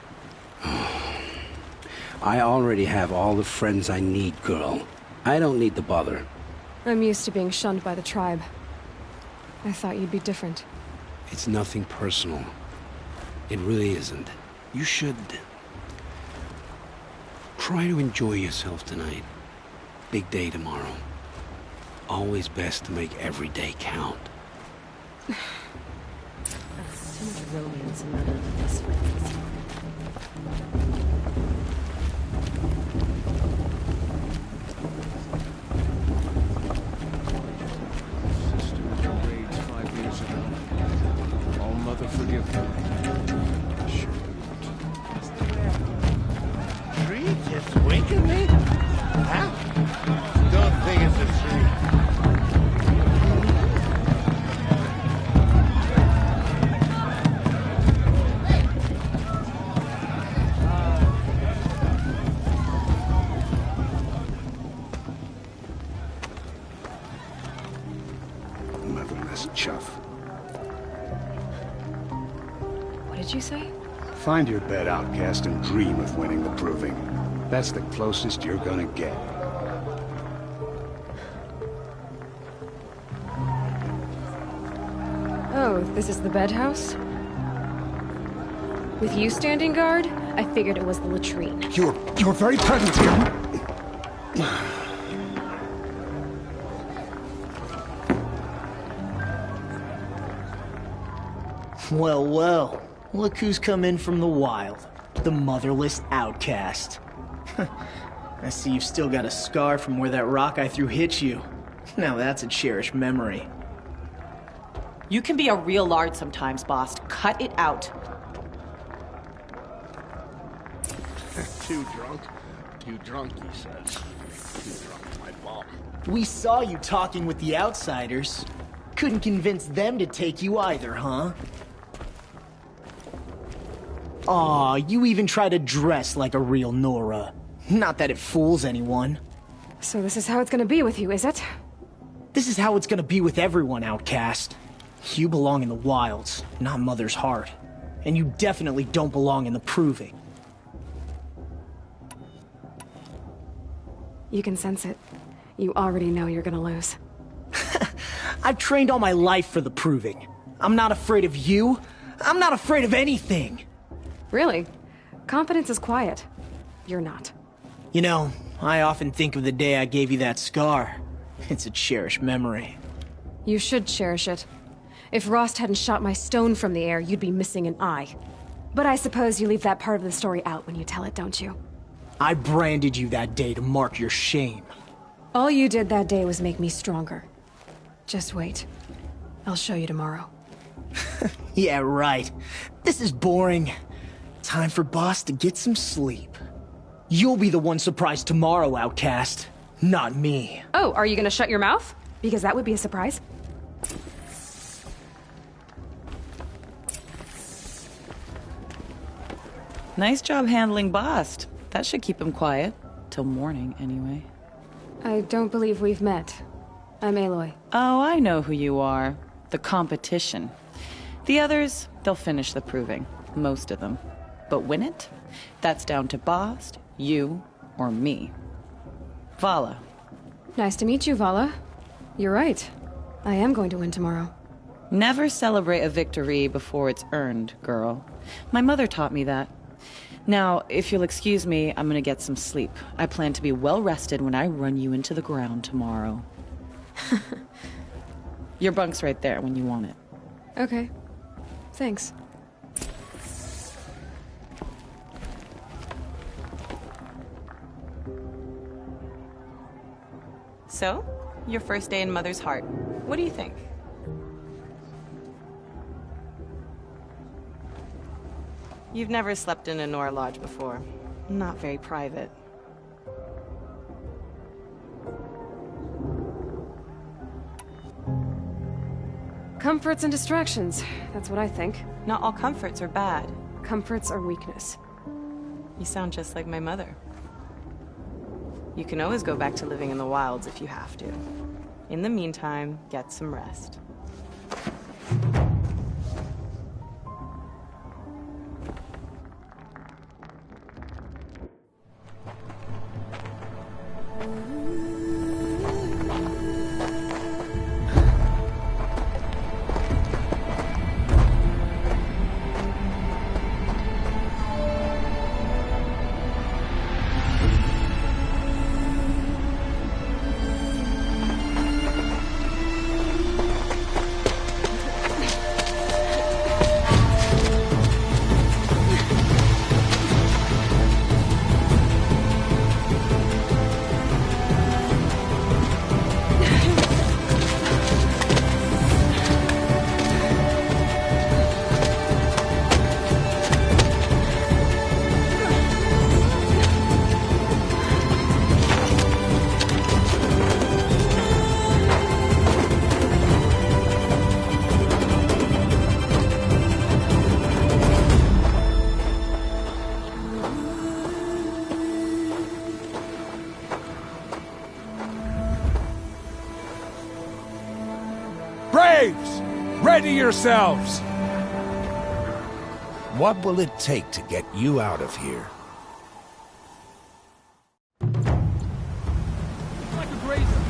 I already have all the friends I need, girl. I don't need the bother. I'm used to being shunned by the tribe. I thought you'd be different. It's nothing personal. It really isn't. You should... try to enjoy yourself tonight. Big day tomorrow. Always best to make every day count. Too much romance in none of this friends. Raids 5 years ago. All Mother forgive them. Tree just wink at me? Huh? Don't think it's a tree. Motherless chuff. What did you say? Find your bed, outcast, and dream of winning the proving. That's the closest you're gonna get. Oh, this is the bed house? With you standing guard, I figured it was the latrine. You're very present here. Well, well. Look who's come in from the wild. The motherless outcast. I see you've still got a scar from where that rock I threw hit you. Now that's a cherished memory. You can be a real lard sometimes, boss. Cut it out. Too drunk, he says. Too drunk, my bomb. We saw you talking with the outsiders. Couldn't convince them to take you either, huh? Aw, you even try to dress like a real Nora. Not that it fools anyone. So this is how it's gonna be with you, is it? This is how it's gonna be with everyone, Outcast. You belong in the wilds, not Mother's Heart. And you definitely don't belong in the Proving. You can sense it. You already know you're gonna lose. I've trained all my life for the Proving. I'm not afraid of you. I'm not afraid of anything. Really? Confidence is quiet. You're not. You know, I often think of the day I gave you that scar. It's a cherished memory. You should cherish it. If Rost hadn't shot my stone from the air, you'd be missing an eye. But I suppose you leave that part of the story out when you tell it, don't you? I branded you that day to mark your shame. All you did that day was make me stronger. Just wait. I'll show you tomorrow. Yeah, right. This is boring. Time for Boss to get some sleep. You'll be the one surprised tomorrow, Outcast. Not me. Oh, are you gonna shut your mouth? Because that would be a surprise. Nice job handling Bast. That should keep him quiet. Till morning, anyway. I don't believe we've met. I'm Aloy. Oh, I know who you are. The competition. The others, they'll finish the Proving. Most of them. But win it? That's down to Bast, you, or me. Vala. Nice to meet you, Vala. You're right. I am going to win tomorrow. Never celebrate a victory before it's earned, girl. My mother taught me that. Now, if you'll excuse me, I'm gonna get some sleep. I plan to be well rested when I run you into the ground tomorrow. Your bunk's right there when you want it. Okay. Thanks. So, your first day in Mother's Heart. What do you think? You've never slept in a Nora Lodge before. Not very private. Comforts and distractions. That's what I think. Not all comforts are bad. Comforts are weakness. You sound just like my mother. You can always go back to living in the wilds if you have to. In the meantime, get some rest. Braves! Ready yourselves! What will it take to get you out of here? Like a grazer.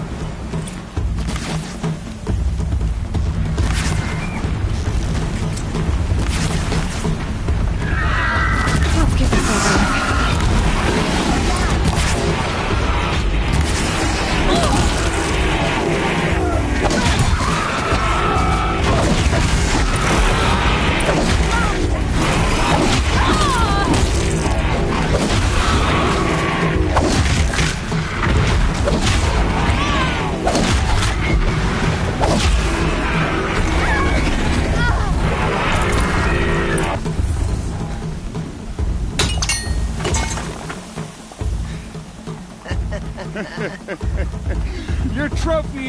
Let's get this over with.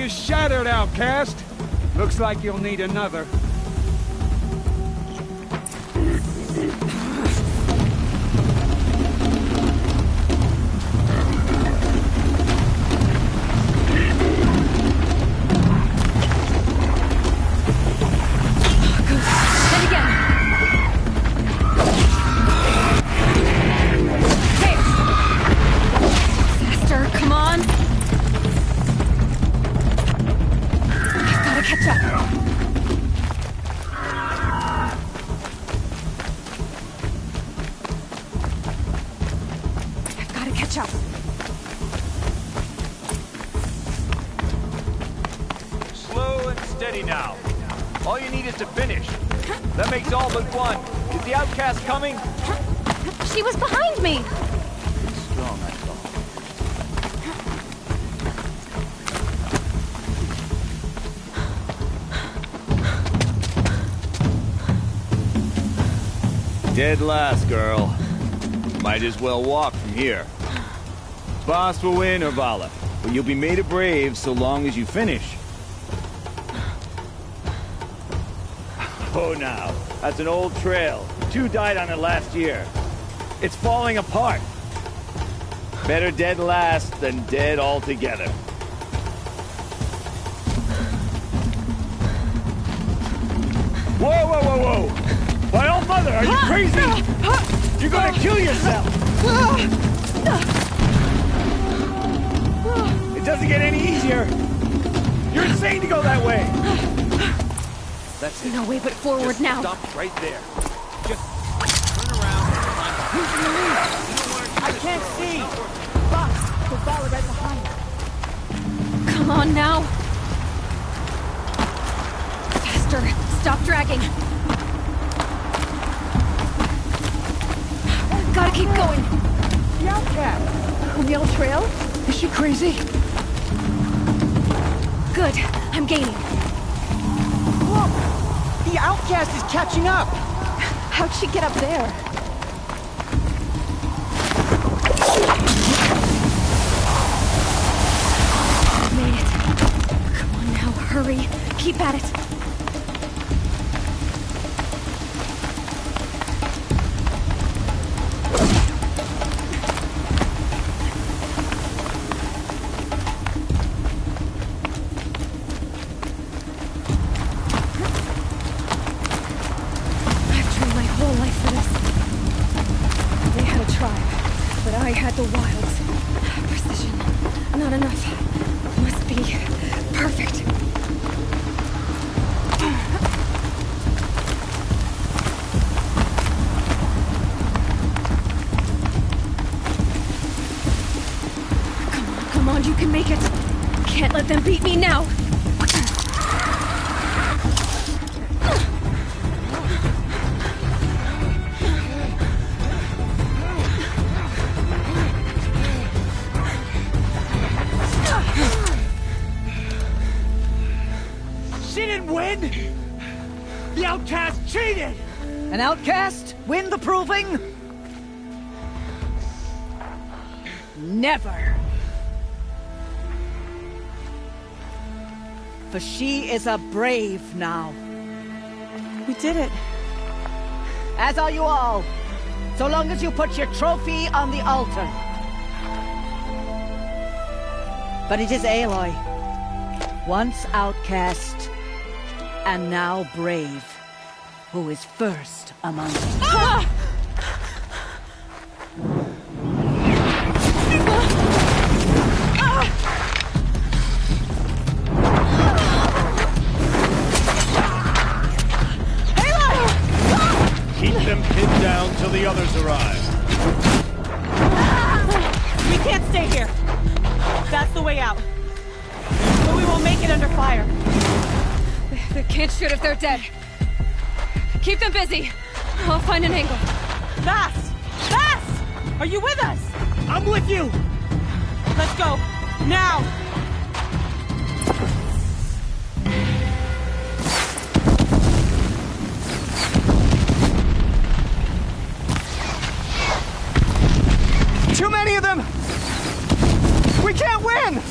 is shattered, outcast. Looks like you'll need another. Slow and steady now. All you need is to finish. That makes all but one. Is the outcast coming? She was behind me! Strong, I thought. Dead last, girl. Might as well walk from here. Boss will win, Urvala, but you'll be made a brave so long as you finish. Oh, now, that's an old trail. 2 died on it last year. It's falling apart. Better dead last than dead altogether. Whoa, whoa, whoa, whoa! My old mother, are you crazy? You're gonna kill yourself! It doesn't get any easier! You're insane to go that way! That's it. No way but forward Just now. Stop right there. Just turn around and climb. Who's in the lead? You don't want to I can't see! Boss, the volley right behind you. Come on now. Faster. Stop dragging. Gotta keep going. The outcast. On the old trail? Is she crazy? Good. I'm gaining. Whoa! The outcast is catching up! How'd she get up there? Made it. Come on now, hurry. Keep at it. The wilds. Precision. Not enough. Must be perfect. Come on, you can make it. Can't let them beat me now. The outcast cheated! An outcast? Win the proving? Never. For she is a brave now. We did it. As are you all. So long as you put your trophy on the altar. But it is Aloy. Once outcast, and now brave, who is first among us. Ah! Keep them pinned down till the others arrive. We can't stay here. That's the way out. But we won't make it under fire. They can't shoot if they're dead. Keep them busy. I'll find an angle. Fast! Fast! Are you with us? I'm with you! Let's go. Now! Too many of them! We can't win!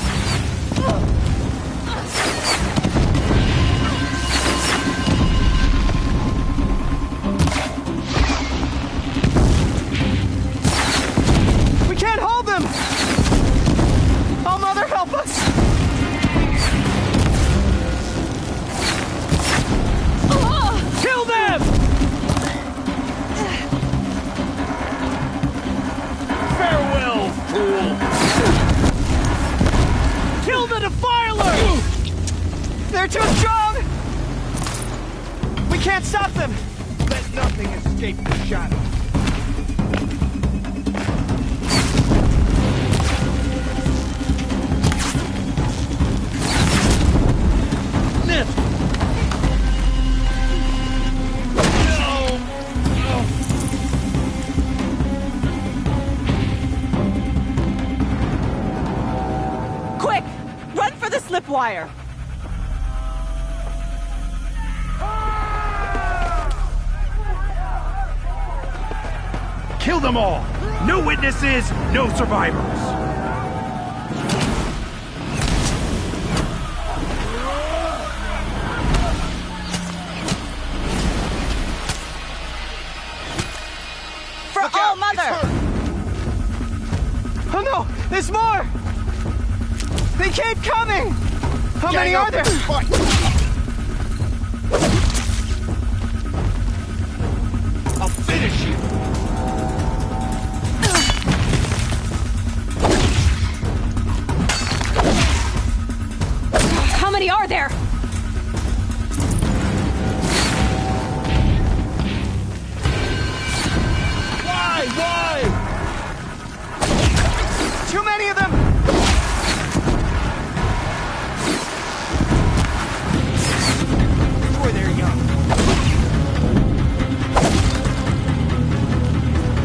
can't stop them! Let nothing escape the shadow. Quick! Run for the slip wire! Kill them all! No witnesses, no survivors! For All Mother! Oh no! There's more! They keep coming! How many are there? I'll finish you! How many are there? Why? Too many of them! Before they're young.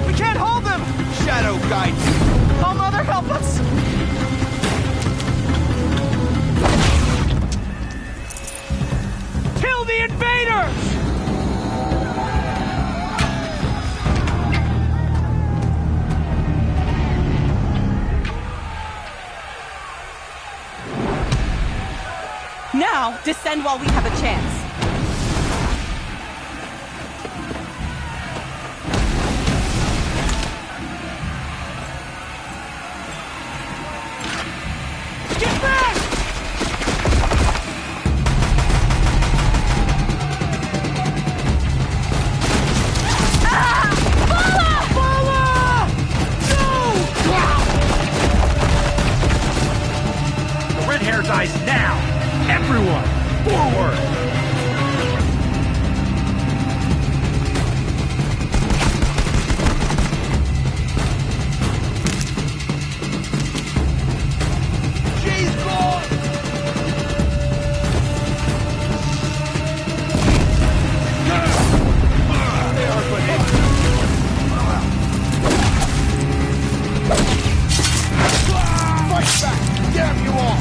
We can't hold them! Shadow guides. Oh, Mother, help us! Kill the invaders! Now, descend while we have a chance. Get back! The red hair dies now! Everyone, forward! She's gone! They are but fight back! Damn you all!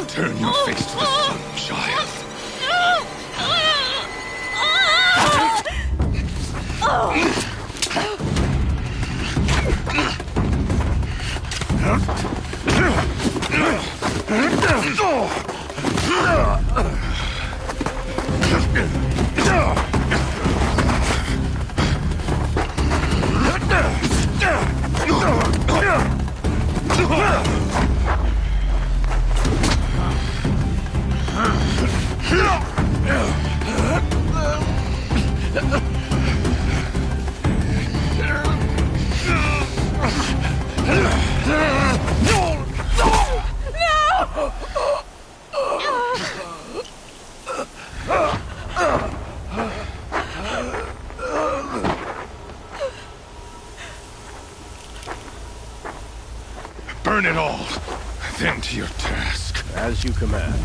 Turn your face to the sun, child. No! Burn it all, then to your task. As you command.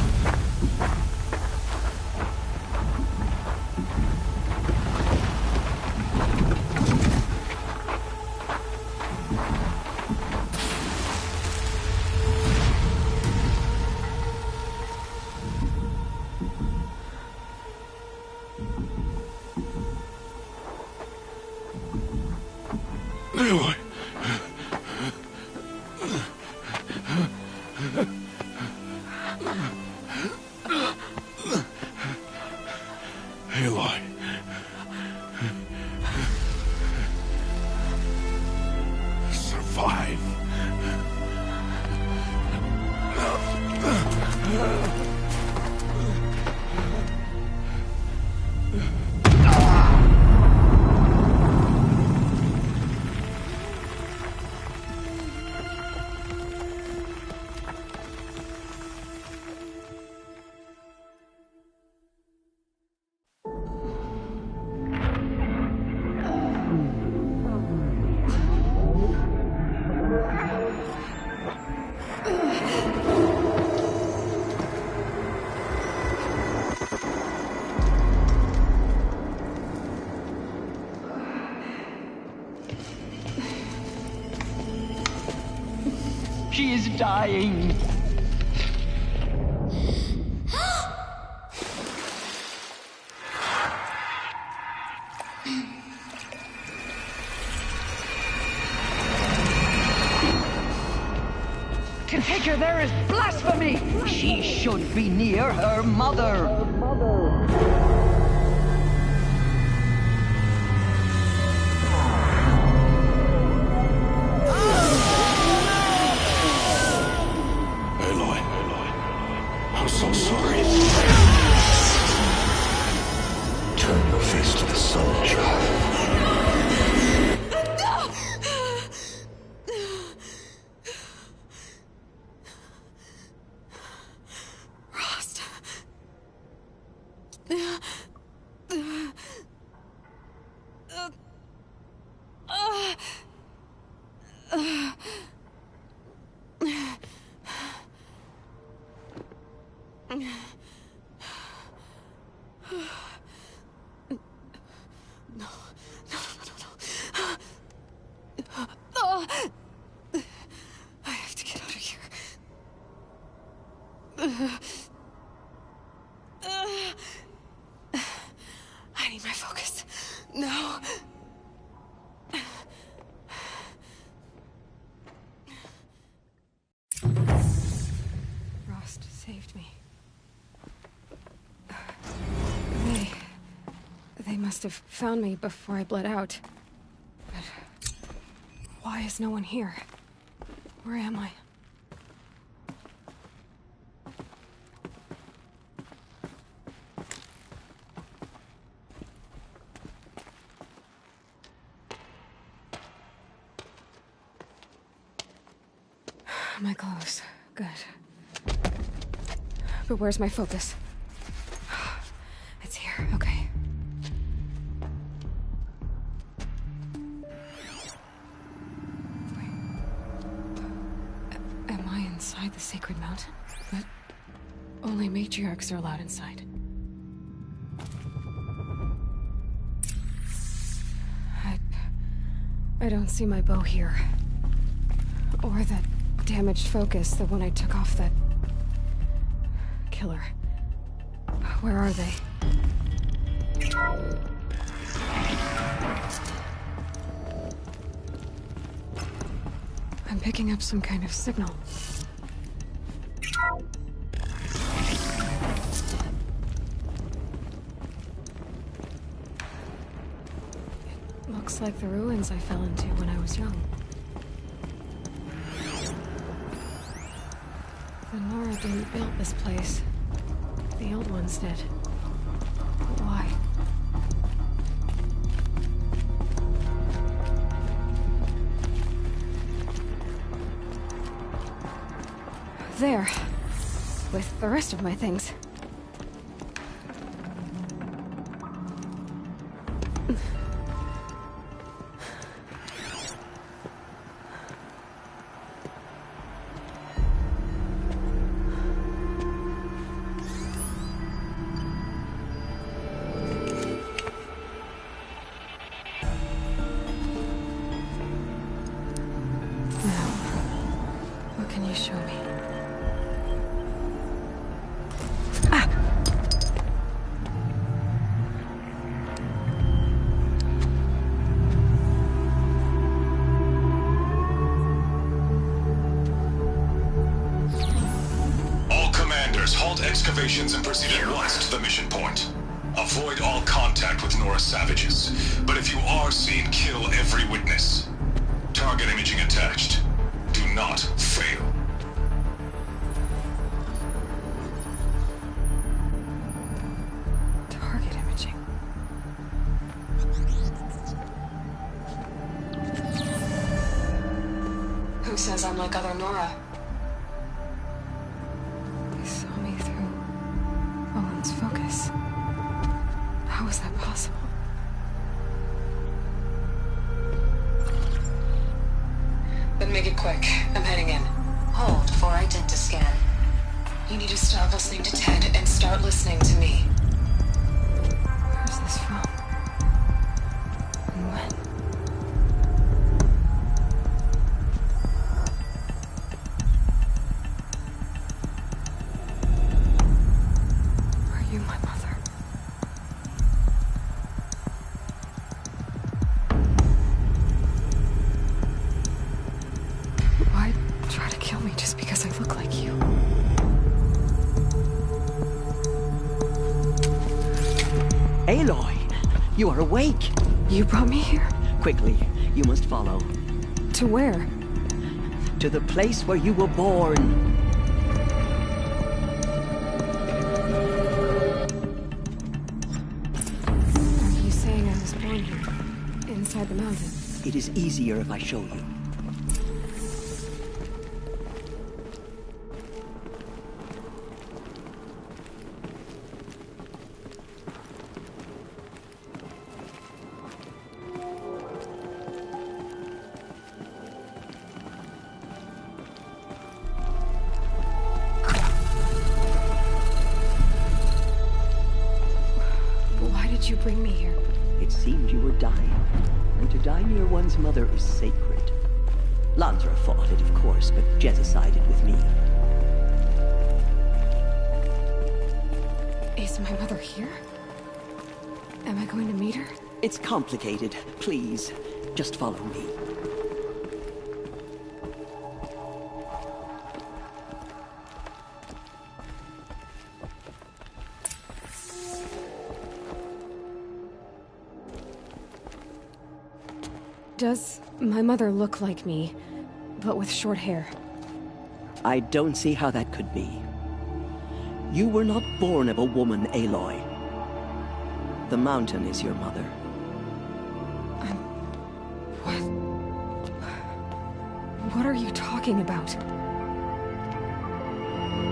Aloy. Aloy. Survive. She is dying. To take her there is blasphemy. She should be near her mother. I'm so sorry. Turn your face to the sun, child. Rost. I have to get out of here. I need my focus. No. Rost saved me. They must have found me before I bled out. But why is no one here? Where am I? My clothes. Good. But where's my focus? It's here. Okay. Am I inside the sacred mountain? But only matriarchs are allowed inside. I don't see my bow here. Or that damaged focus, the one I took off that killer. Where are they? I'm picking up some kind of signal. It looks like the ruins I fell into when I was young. The Nora didn't build this place. The old ones did. But why? There. with the rest of my things. What can you show me? All commanders, halt excavations and proceed at once to the mission point. Avoid all contact with Nora savages. But if you are seen, kill every witness. Target imaging attached. Do not fail. Target imaging. Who says I'm like other Nora? They saw me through Owen's focus. How is that possible? Then make it quick. I'm heading in. Hold for identiscan. You need to stop listening to Ted and start listening to me. Where's this from? And when? Are you my mother? Why try to kill me just because I look like you? Aloy, you are awake. You brought me here? Quickly, you must follow. To where? To the place where you were born. Are you saying I was born here? Inside the mountain? It is easier if I show you. Why did you bring me here? It seemed you were dying, and to die near one's mother is sacred. Lansra fought it, of course, but Jezza sided with me. Is my mother here? Am I going to meet her? It's complicated. Please, just follow me. Does my mother look like me, but with short hair? I don't see how that could be. You were not born of a woman, Aloy. The mountain is your mother. What are you talking about?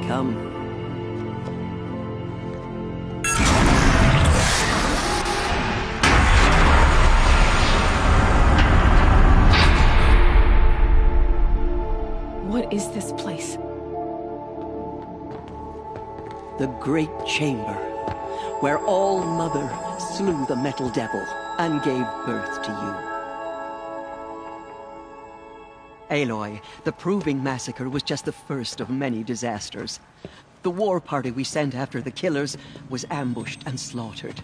Come. What is this place? The Great Chamber, where All Mother slew the Metal Devil and gave birth to you. Aloy, the Proving Massacre was just the first of many disasters. The war party we sent after the killers was ambushed and slaughtered.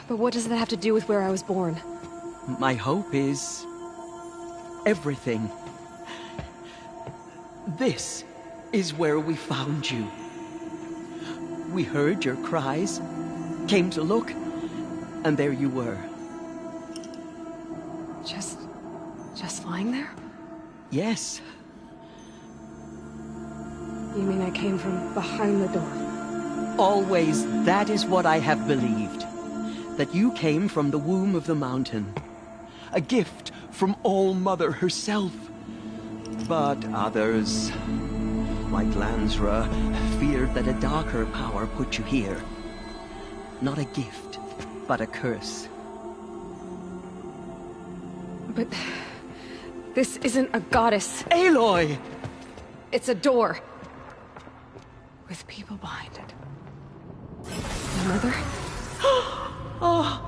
But what does that have to do with where I was born? My hope is everything. This is where we found you. We heard your cries, came to look, and there you were. Just lying there? Yes. You mean I came from behind the door? Always, that is what I have believed. That you came from the womb of the mountain. A gift from All Mother herself. But others like Lansra, feared that a darker power put you here. Not a gift, but a curse. But this isn't a goddess. Aloy! It's a door. With people behind it. My mother? Oh!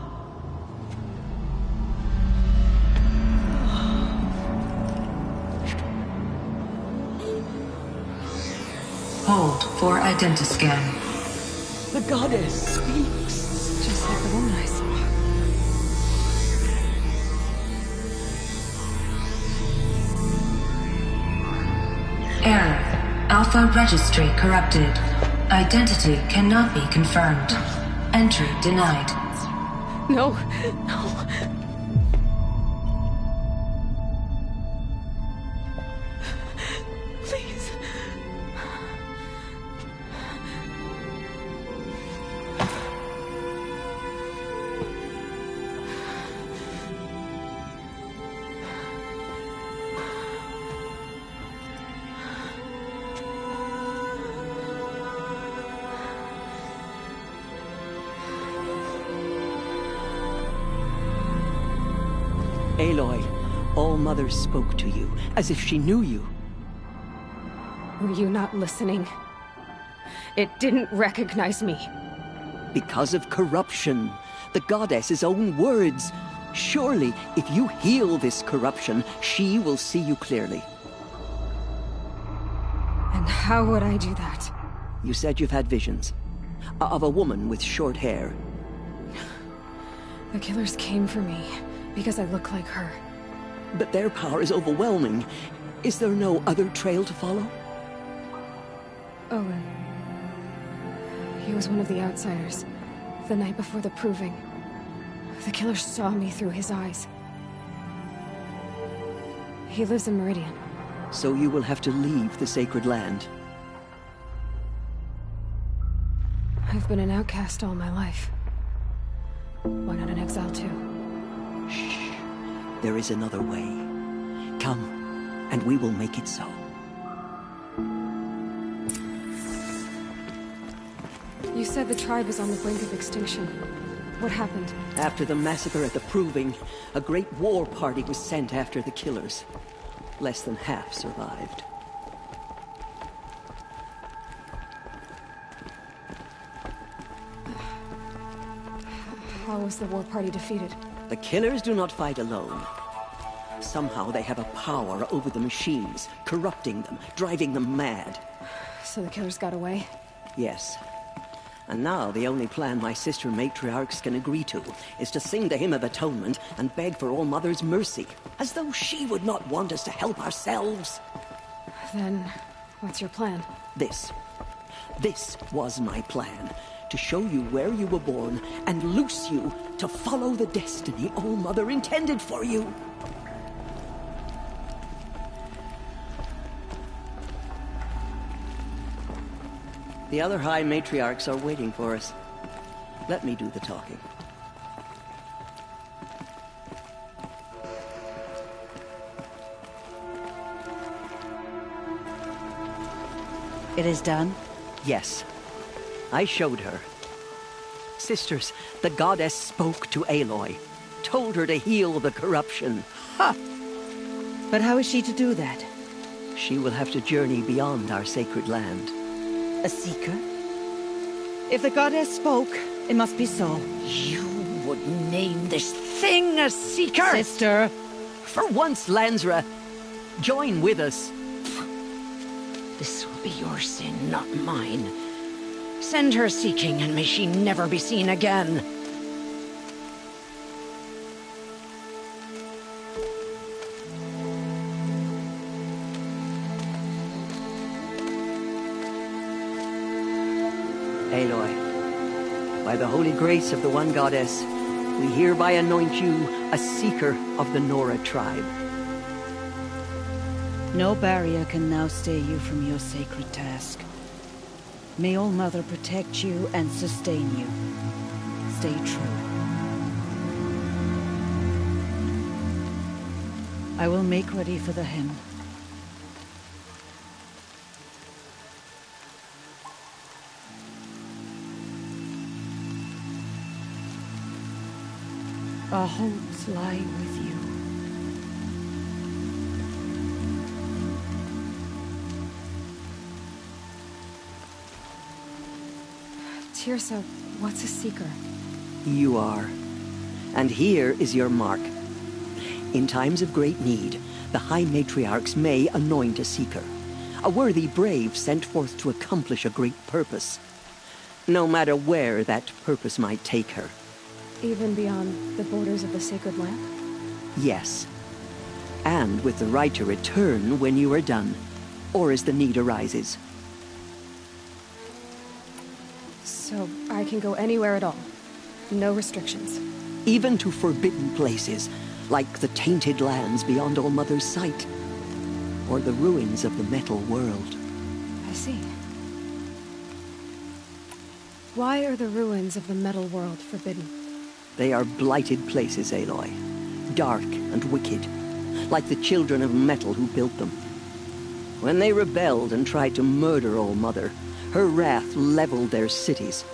Hold for identiscan. The goddess speaks. Just like the woman I saw. Error. Alpha registry corrupted. Identity cannot be confirmed. Entry denied. No, no. Please. Aloy, All-Mother spoke to you, as if she knew you. Were you not listening? It didn't recognize me. Because of corruption. The goddess's own words. Surely, if you heal this corruption, she will see you clearly. And how would I do that? You said you've had visions. Of a woman with short hair. The killers came for me, because I look like her. But their power is overwhelming. Is there no other trail to follow? Owen. He was one of the outsiders. The night before the proving. The killer saw me through his eyes. He lives in Meridian. So you will have to leave the sacred land. I've been an outcast all my life. Why not an exile too? Shh. There is another way. Come, and we will make it so. You said the tribe is on the brink of extinction. What happened? After the massacre at the Proving, a great war party was sent after the killers. Less than half survived. How was the war party defeated? The killers do not fight alone. Somehow they have a power over the machines, corrupting them, driving them mad. So the killers got away? Yes. And now the only plan my sister matriarchs can agree to is to sing the Hymn of Atonement and beg for All-Mother's mercy, as though she would not want us to help ourselves. Then, what's your plan? This was my plan. To show you where you were born and loose you to follow the destiny All-Mother intended for you. The other High Matriarchs are waiting for us. Let me do the talking. It is done? Yes. I showed her. Sisters, the goddess spoke to Aloy. Told her to heal the corruption. Ha! But how is she to do that? She will have to journey beyond our sacred land. A seeker? If the goddess spoke, it must be so. You would name this thing a seeker? Sister! For once, Lansra, join with us. This will be your sin, not mine. Send her seeking, and may she never be seen again. Aloy, by the holy grace of the one goddess, we hereby anoint you a seeker of the Nora tribe. No barrier can now stay you from your sacred task. May All-Mother protect you and sustain you. Stay true. I will make ready for the hymn. Our hopes lie with you. Teersa, what's a Seeker? You are. And here is your mark. In times of great need, the High Matriarchs may anoint a Seeker. A worthy brave sent forth to accomplish a great purpose. No matter where that purpose might take her. Even beyond the borders of the Sacred Land? Yes. And with the right to return when you are done, or as the need arises. So I can go anywhere at all? No restrictions? Even to forbidden places, like the tainted lands beyond All-Mother's sight. Or the ruins of the Metal World. I see. Why are the ruins of the Metal World forbidden? They are blighted places, Aloy. Dark and wicked. Like the children of metal who built them. When they rebelled and tried to murder All-Mother, her wrath leveled their cities,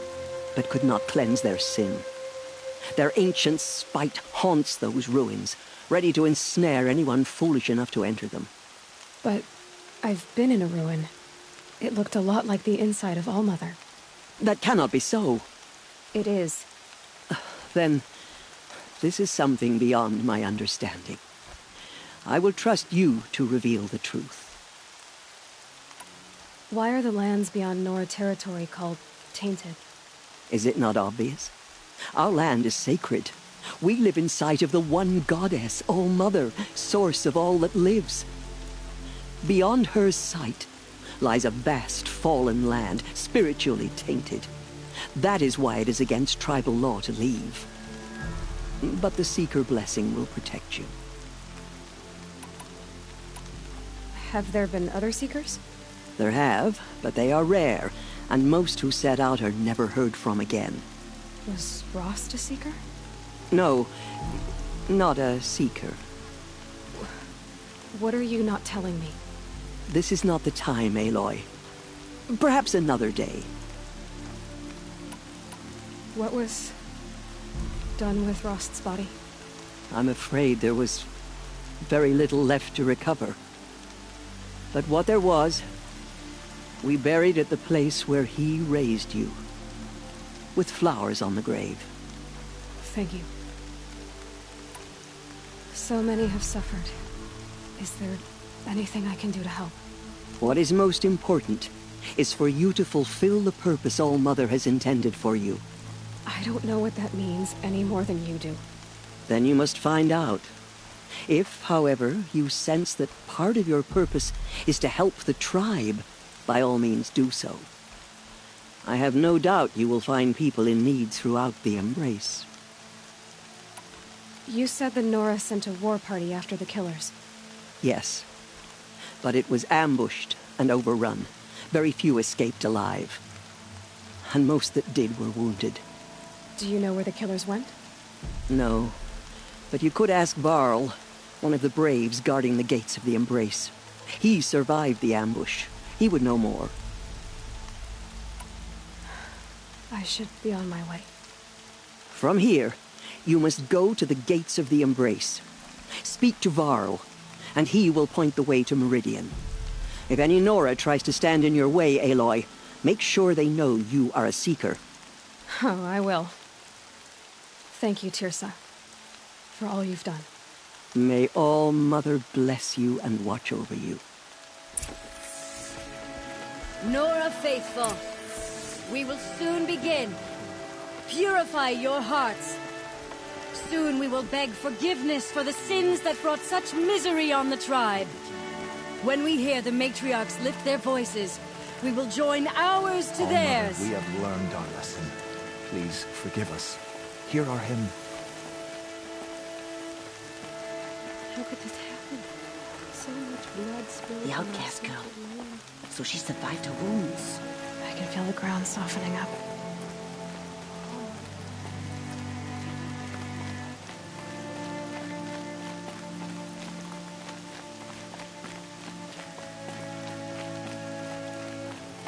but could not cleanse their sin. Their ancient spite haunts those ruins, ready to ensnare anyone foolish enough to enter them. But I've been in a ruin. It looked a lot like the inside of All-Mother. That cannot be so. It is. Then, this is something beyond my understanding. I will trust you to reveal the truth. Why are the lands beyond Nora territory called tainted? Is it not obvious? Our land is sacred. We live in sight of the one goddess, All-Mother, source of all that lives. Beyond her sight lies a vast fallen land, spiritually tainted. That is why it is against tribal law to leave. But the Seeker blessing will protect you. Have there been other Seekers? There have, but they are rare, and most who set out are never heard from again. Was Rost a Seeker? No, not a Seeker. What are you not telling me? This is not the time, Aloy. Perhaps another day. What was done with Rost's body? I'm afraid there was very little left to recover. But what there was, we buried at the place where he raised you. With flowers on the grave. Thank you. So many have suffered. Is there anything I can do to help? What is most important is for you to fulfill the purpose All-Mother has intended for you. I don't know what that means any more than you do. Then you must find out. If, however, you sense that part of your purpose is to help the tribe, by all means do so. I have no doubt you will find people in need throughout the Embrace. You said the Nora sent a war party after the killers. Yes. But it was ambushed and overrun. Very few escaped alive. And most that did were wounded. Do you know where the killers went? No. But you could ask Varl, one of the braves guarding the gates of the Embrace. He survived the ambush. He would know more. I should be on my way. From here, you must go to the gates of the Embrace. Speak to Varl, and he will point the way to Meridian. If any Nora tries to stand in your way, Aloy, make sure they know you are a Seeker. Oh, I will. Thank you, Teersa, for all you've done. May All-Mother bless you and watch over you. Nora Faithful, we will soon begin. Purify your hearts. Soon we will beg forgiveness for the sins that brought such misery on the tribe. When we hear the matriarchs lift their voices, we will join ours to theirs. We have learned our lesson. Please forgive us. Hear our hymn. How could this happen? So much blood spilled. The outcast girl. So she survived her wounds. I can feel the ground softening up.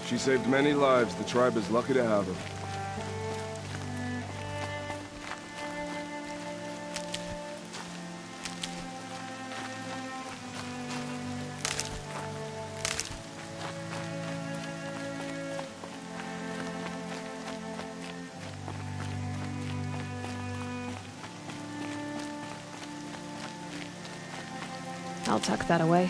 She saved many lives. The tribe is lucky to have her. I'll tuck that away.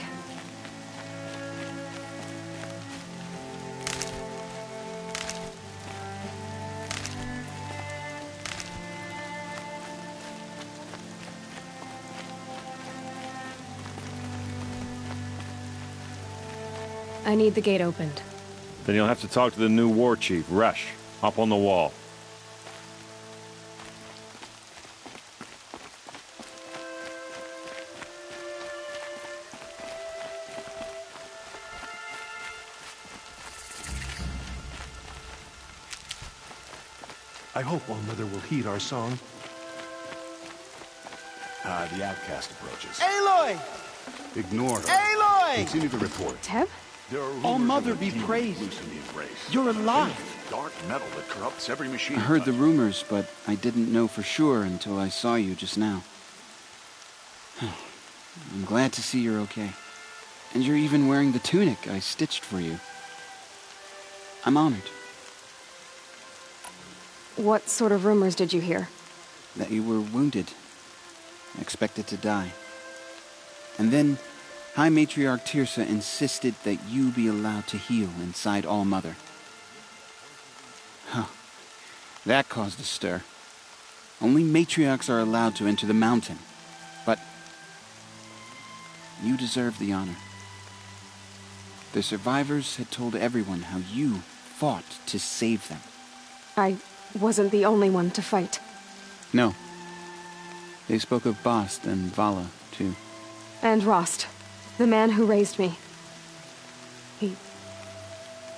I need the gate opened. Then you'll have to talk to the new war chief, Resh. Up on the wall. I hope All-Mother will heed our song. The outcast approaches. Aloy! Ignore her. Aloy! Continue the report. Teb? There are All-Mother be praised. You're alive. Dark metal that corrupts every machine. I heard the rumors, but I didn't know for sure until I saw you just now. I'm glad to see you're okay. And you're even wearing the tunic I stitched for you. I'm honored. What sort of rumors did you hear? That you were wounded. Expected to die. And then High Matriarch Teersa insisted that you be allowed to heal inside All-Mother. Huh. That caused a stir. Only matriarchs are allowed to enter the mountain. But you deserve the honor. The survivors had told everyone how you fought to save them. I wasn't the only one to fight. No. They spoke of Bast and Vala, too. And Rost, the man who raised me. He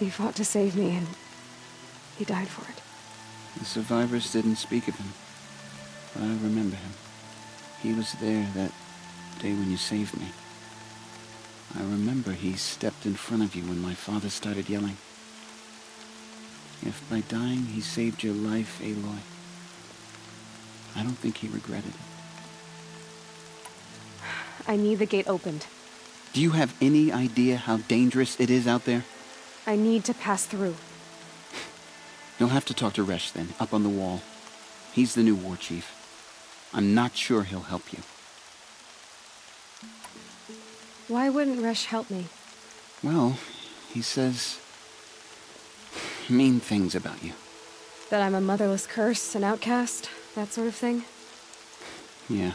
fought to save me, and he died for it. The survivors didn't speak of him, but I remember him. He was there that day when you saved me. I remember he stepped in front of you when my father started yelling. If by dying he saved your life, Aloy, I don't think he regretted it. I need the gate opened. Do you have any idea how dangerous it is out there? I need to pass through. You'll have to talk to Resh then, up on the wall. He's the new war chief. I'm not sure he'll help you. Why wouldn't Resh help me? Well, he says mean things about you. That I'm a motherless curse, an outcast, that sort of thing? Yeah.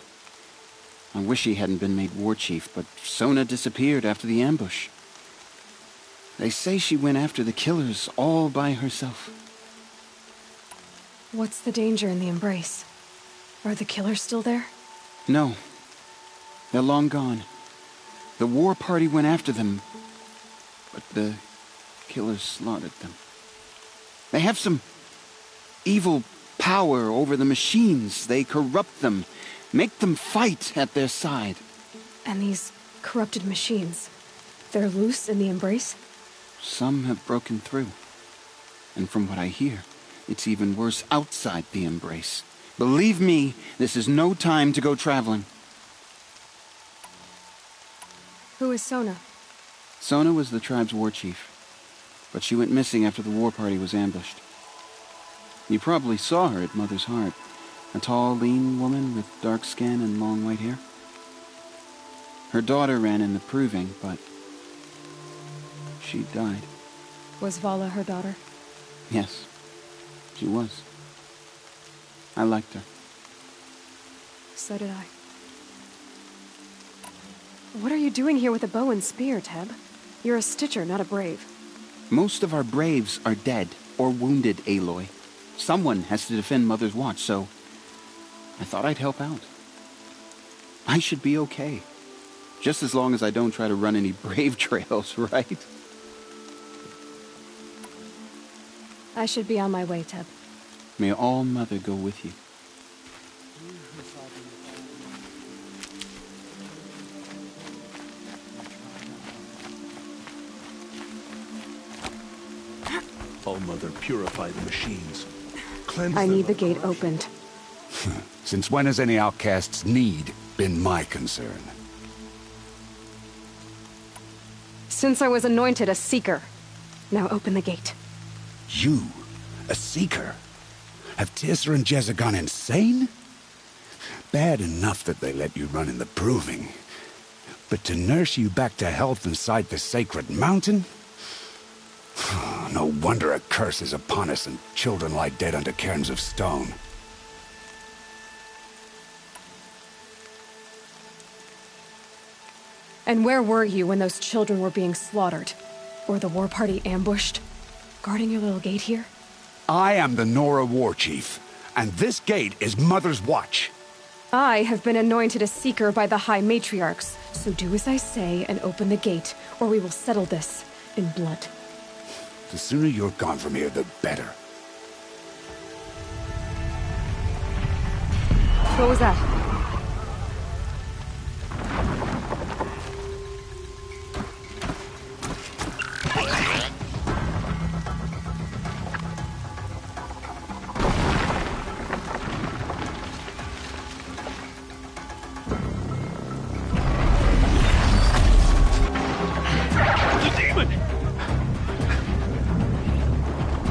I wish he hadn't been made war chief, but Sona disappeared after the ambush. They say she went after the killers all by herself. What's the danger in the Embrace? Are the killers still there? No. They're long gone. The war party went after them, but the killers slaughtered them. They have some evil power over the machines. They corrupt them, make them fight at their side. And these corrupted machines, they're loose in the Embrace? Some have broken through. And from what I hear, it's even worse outside the Embrace. Believe me, this is no time to go traveling. Who is Sona? Sona was the tribe's war chief, but she went missing after the war party was ambushed. You probably saw her at Mother's Heart. A tall, lean woman with dark skin and long white hair. Her daughter ran in the proving, but she died. Was Vala her daughter? Yes, she was. I liked her. So did I. What are you doing here with a bow and spear, Teb? You're a Stitcher, not a Brave. Most of our Braves are dead or wounded, Aloy. Someone has to defend Mother's Watch, so I thought I'd help out. I should be okay. Just as long as I don't try to run any Brave trails, right? I should be on my way, Teb. May All-Mother go with you. All-Mother, purify the machines. Cleanse I them need the of gate corruption. opened. Since when has any outcast's need been my concern? Since I was anointed a Seeker. Now open the gate. You, a Seeker? Have Teersa and Jezza gone insane? Bad enough that they let you run in the proving. But to nurse you back to health inside the sacred mountain? No wonder a curse is upon us and children lie dead under cairns of stone. And where were you when those children were being slaughtered? Or the war party ambushed? Guarding your little gate here? I am the Nora War Chief, and this gate is Mother's watch. I have been anointed a seeker by the High Matriarchs, so do as I say and open the gate, or we will settle this in blood. The sooner you're gone from here, the better. What was that?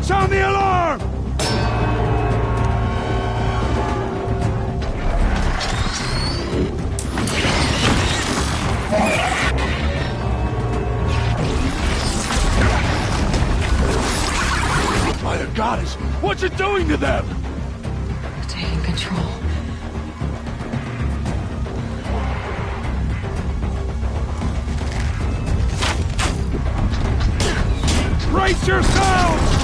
Sound the alarm! By the goddess, what's it doing to them? Taking control. Brace yourselves!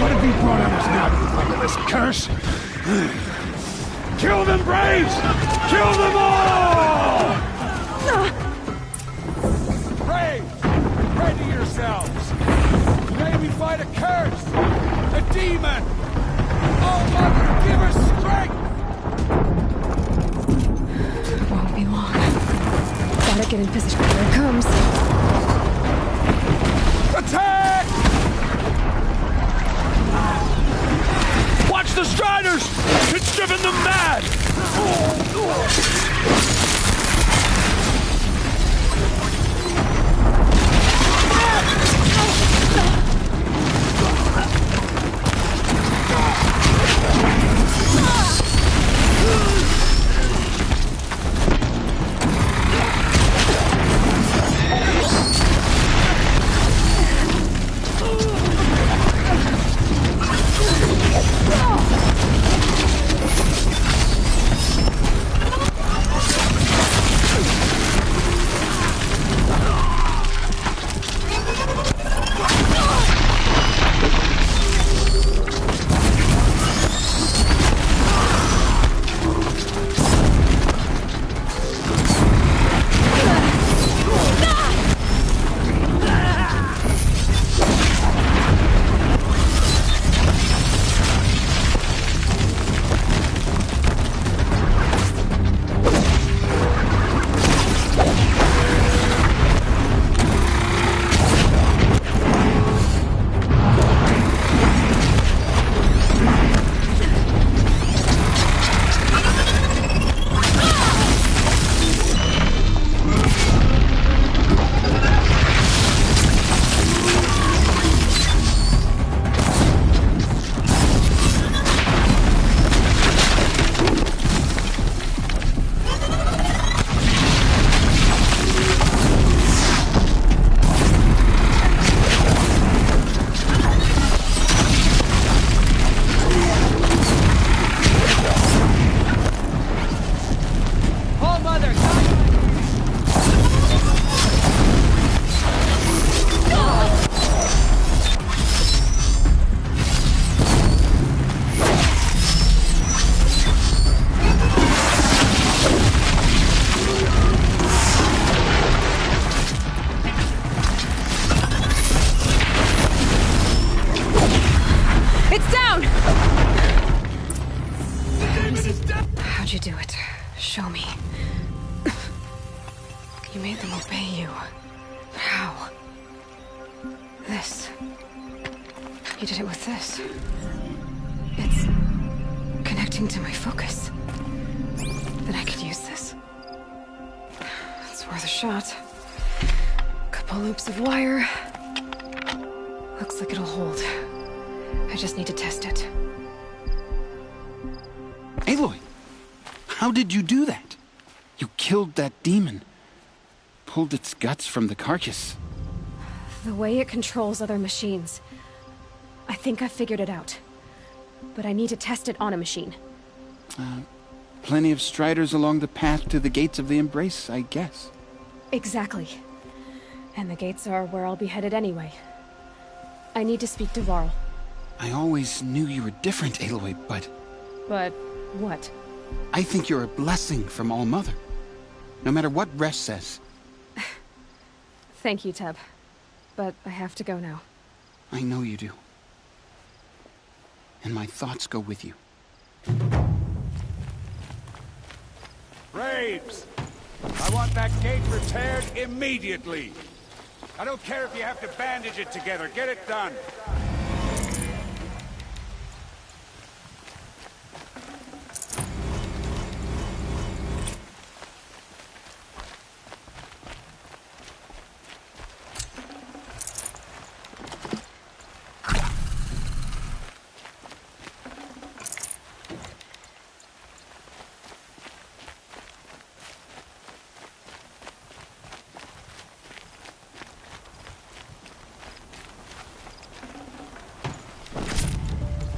What have you brought on us now, you motherless curse? Kill them, Braves! Kill them all! Braves, ready yourselves! Today we fight a curse! A demon! Oh, Mother, give us strength! Won't be long. Gotta get in position. Here it comes. Attack! Watch the Striders! It's driven them mad! How'd you do it? Show me. You made them obey you. How? This. You did it with this. It's connecting to my focus. Then I could use this. It's worth a shot. Couple loops of wire. Looks like it'll hold. I just need to test it. Aloy! How did you do that? You killed that demon. Pulled its guts from the carcass. The way it controls other machines. I think I figured it out. But I need to test it on a machine. Plenty of striders along the path to the gates of the Embrace, I guess. Exactly. And the gates are where I'll be headed anyway. I need to speak to Varl. I always knew you were different, Aloy, but... But what? I think you're a blessing from All-Mother. No matter what Resh says. Thank you, Teb. But I have to go now. I know you do. And my thoughts go with you. Braves! I want that gate repaired immediately. I don't care if you have to bandage it together. Get it done.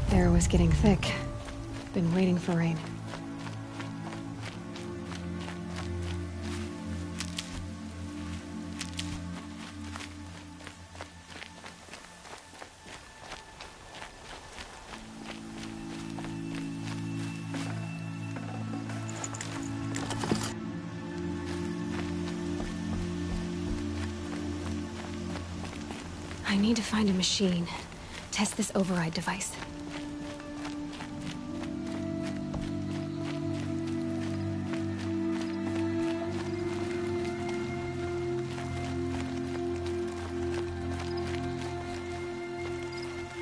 The air was getting thick. Been waiting for rain. I need to find a machine. Test this override device.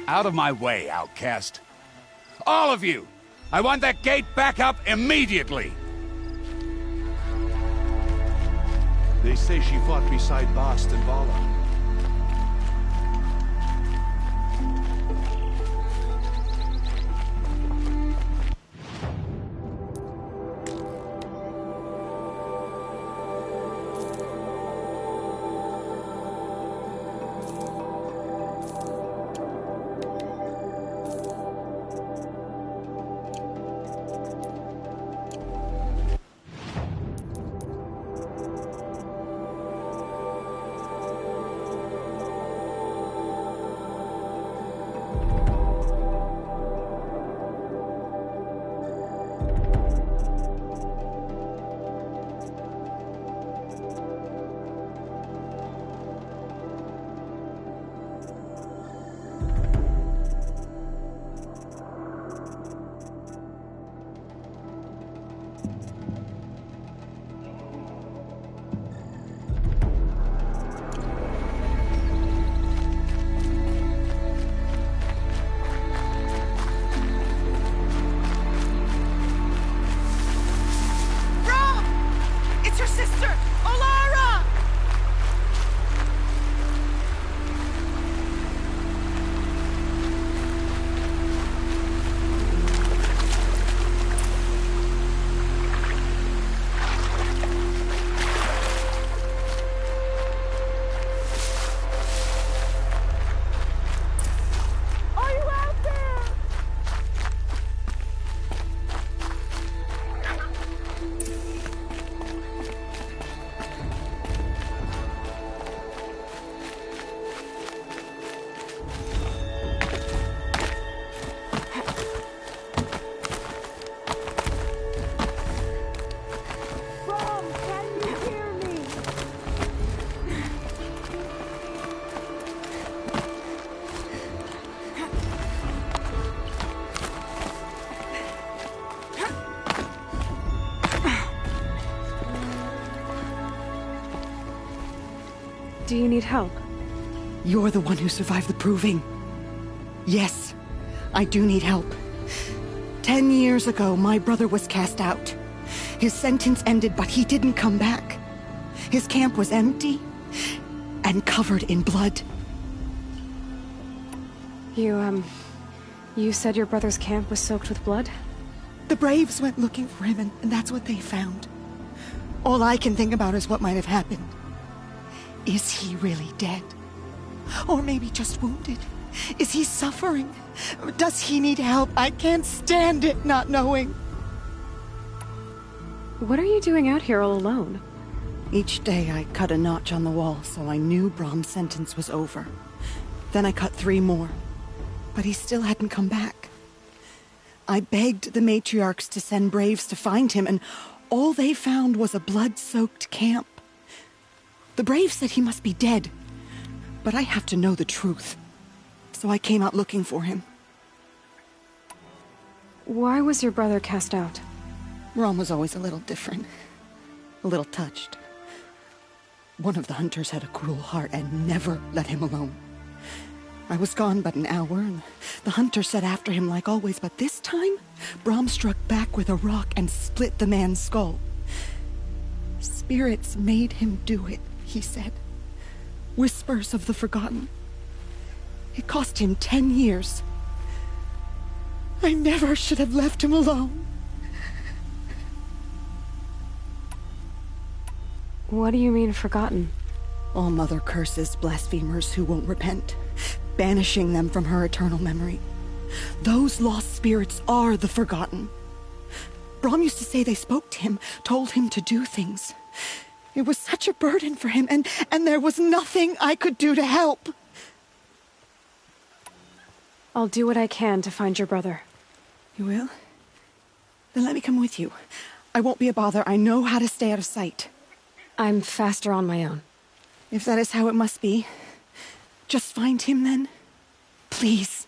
Out of my way, outcast. All of you! I want that gate back up immediately! They say she fought beside Bast and Vala. Do you need help? You're the one who survived the proving. Yes, I do need help. 10 years ago, my brother was cast out. His sentence ended, but he didn't come back. His camp was empty and covered in blood. You, You said your brother's camp was soaked with blood? The Braves went looking for him, and that's what they found. All I can think about is what might have happened. Is he really dead? Or maybe just wounded? Is he suffering? Does he need help? I can't stand it not knowing. What are you doing out here all alone? Each day I cut a notch on the wall so I knew Brom's sentence was over. Then I cut 3 more. But he still hadn't come back. I begged the matriarchs to send Braves to find him, and all they found was a blood-soaked camp. The Braves said he must be dead, but I have to know the truth. So I came out looking for him. Why was your brother cast out? Brom was always a little different. A little touched. One of the hunters had a cruel heart and never let him alone. I was gone but an hour, and the hunter set after him like always, but this time, Brom struck back with a rock and split the man's skull. Spirits made him do it, he said. Whispers of the forgotten. It cost him 10 years. I never should have left him alone. What do you mean, forgotten? All Mother curses blasphemers who won't repent, banishing them from her eternal memory. Those lost spirits are the forgotten. Brom used to say they spoke to him, told him to do things. It was such a burden for him, and there was nothing I could do to help. I'll do what I can to find your brother. You will? Then let me come with you. I won't be a bother. I know how to stay out of sight. I'm faster on my own. If that is how it must be, just find him then. Please.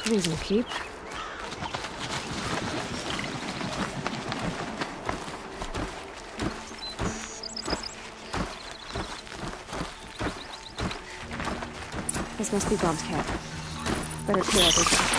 These will keep. This must be Bob's camp. Better clear out these boxes.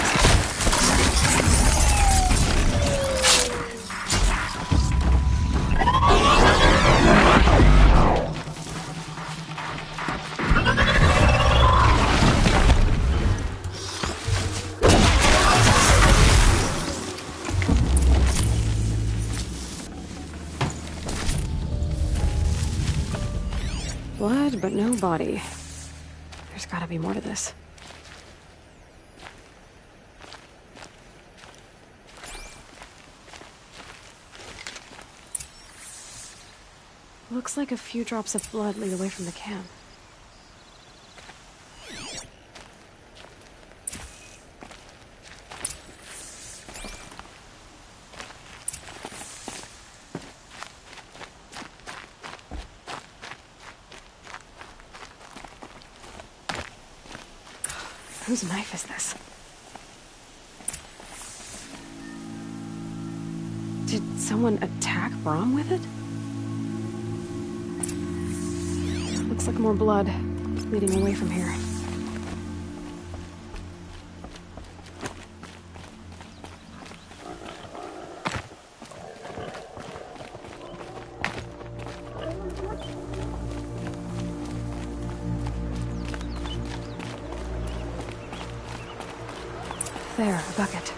Blood, but no body. There's gotta be more to this. Looks like a few drops of blood lead away from the camp. Whose knife is this? Did someone attack Brom with it? Looks like more blood leading away from here. There, a bucket.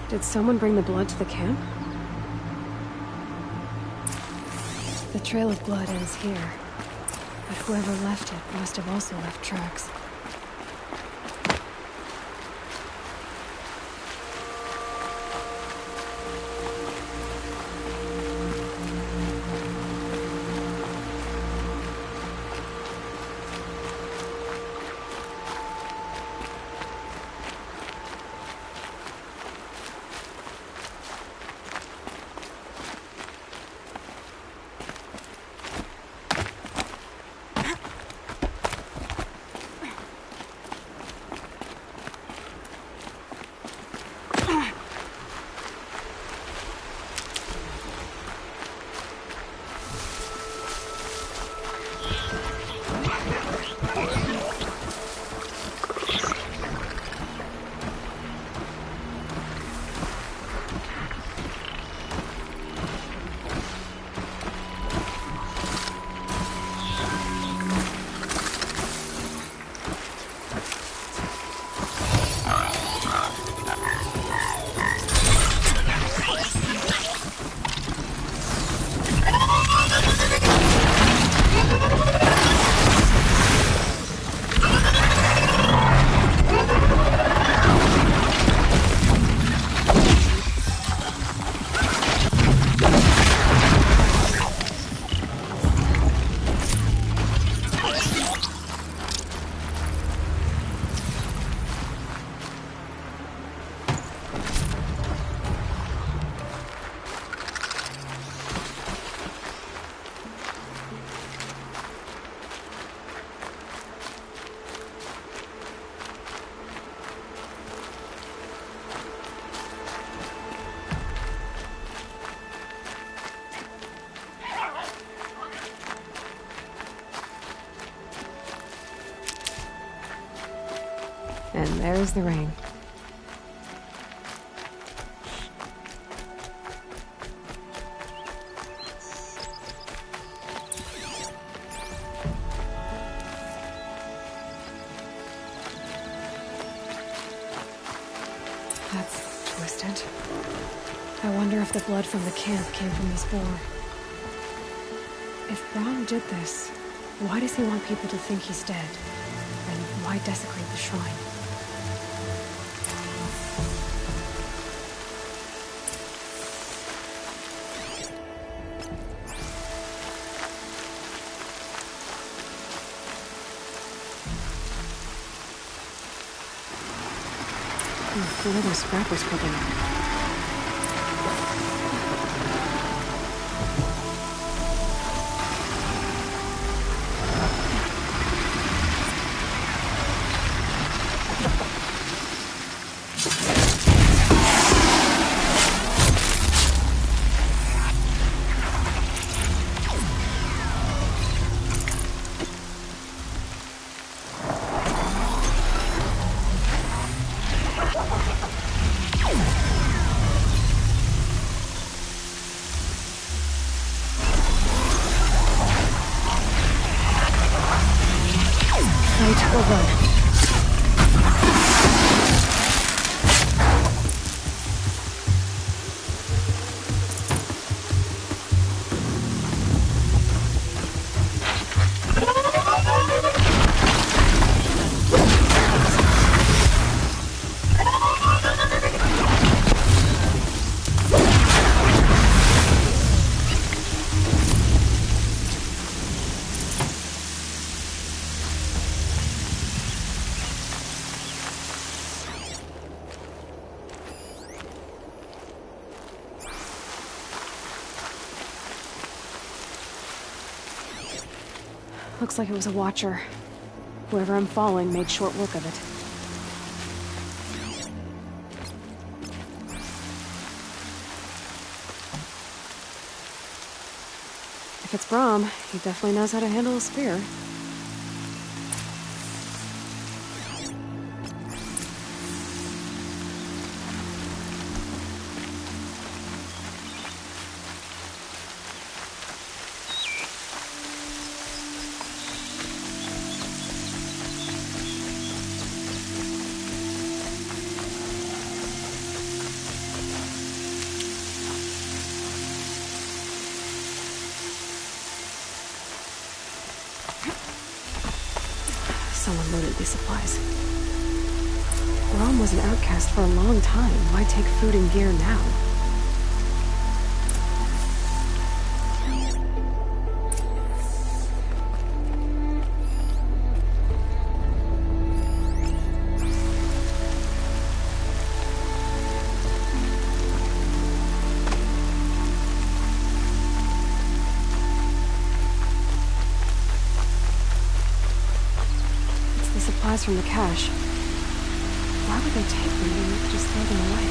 Did someone bring the blood to the camp? The trail of blood ends here, but whoever left it must have also left tracks. And there's the rain. That's twisted. I wonder if the blood from the camp came from this boar. If Brom did this, why does he want people to think he's dead? And why desecrate the shrine? Look at those scrappers cooking. Fight or run. Looks like it was a watcher. Whoever I'm following made short work of it. If it's Brahm, he definitely knows how to handle a spear. Someone loaded these supplies. Brahm was an outcast for a long time. Why take food and gear now? From the cache. Why would they take them when they could just throw them away?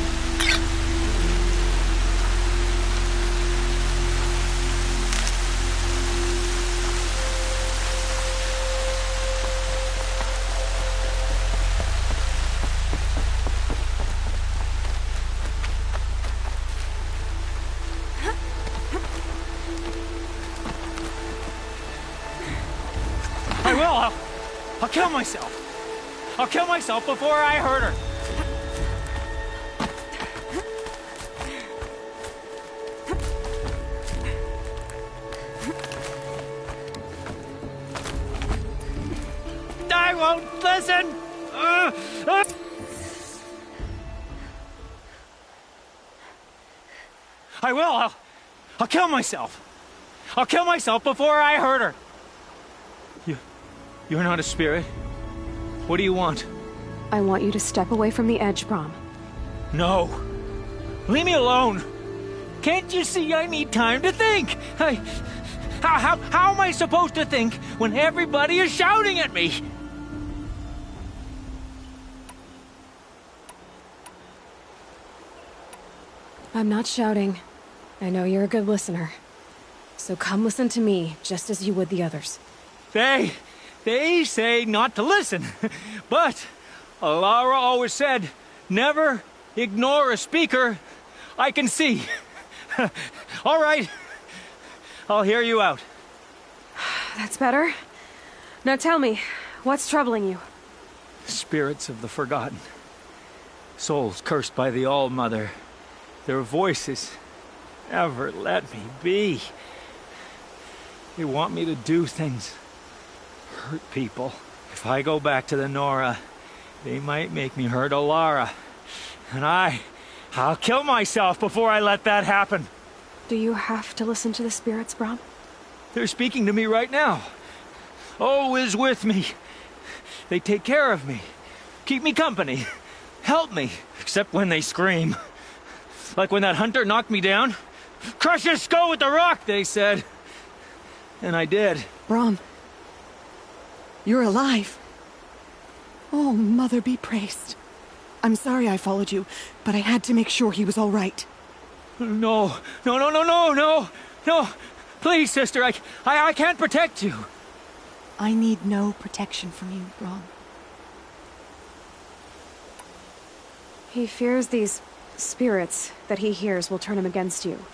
I will! I'll kill myself! I'll kill myself before I hurt her! I won't listen! I will! I'll kill myself! I'll kill myself before I hurt her! You're not a spirit? What do you want? I want you to step away from the edge, Brahm. No. Leave me alone. Can't you see I need time to think? How am I supposed to think when everybody is shouting at me? I'm not shouting. I know you're a good listener. So come listen to me, just as you would the others. They say not to listen, but Alara always said, never ignore a speaker I can see. All right, I'll hear you out. That's better. Now tell me, what's troubling you? Spirits of the forgotten. Souls cursed by the All-Mother. Their voices never let me be. They want me to do things. Hurt people. If I go back to the Nora, they might make me hurt Alara. And I'll kill myself before I let that happen. Do you have to listen to the spirits, Brahm? They're speaking to me right now. O is with me. They take care of me. Keep me company. Help me. Except when they scream. Like when that hunter knocked me down. Crush his skull with the rock, they said. And I did. Brahm. You're alive. Oh, Mother be praised. I'm sorry I followed you, but I had to make sure he was all right. No. Please, sister, I can't protect you. I need no protection from you, Brahm. He fears these spirits that he hears will turn him against you.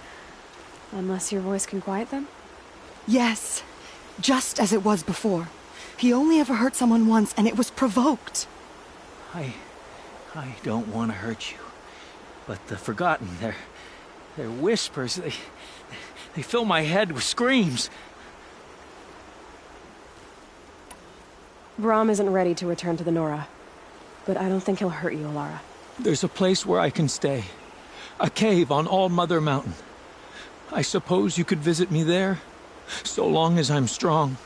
Unless your voice can quiet them? Yes, just as it was before. He only ever hurt someone once, and it was provoked. I don't want to hurt you. But the Forgotten, their whispers, they fill my head with screams. Brahm isn't ready to return to the Nora. But I don't think he'll hurt you, Alara. There's a place where I can stay. A cave on All Mother Mountain. I suppose you could visit me there, so long as I'm strong.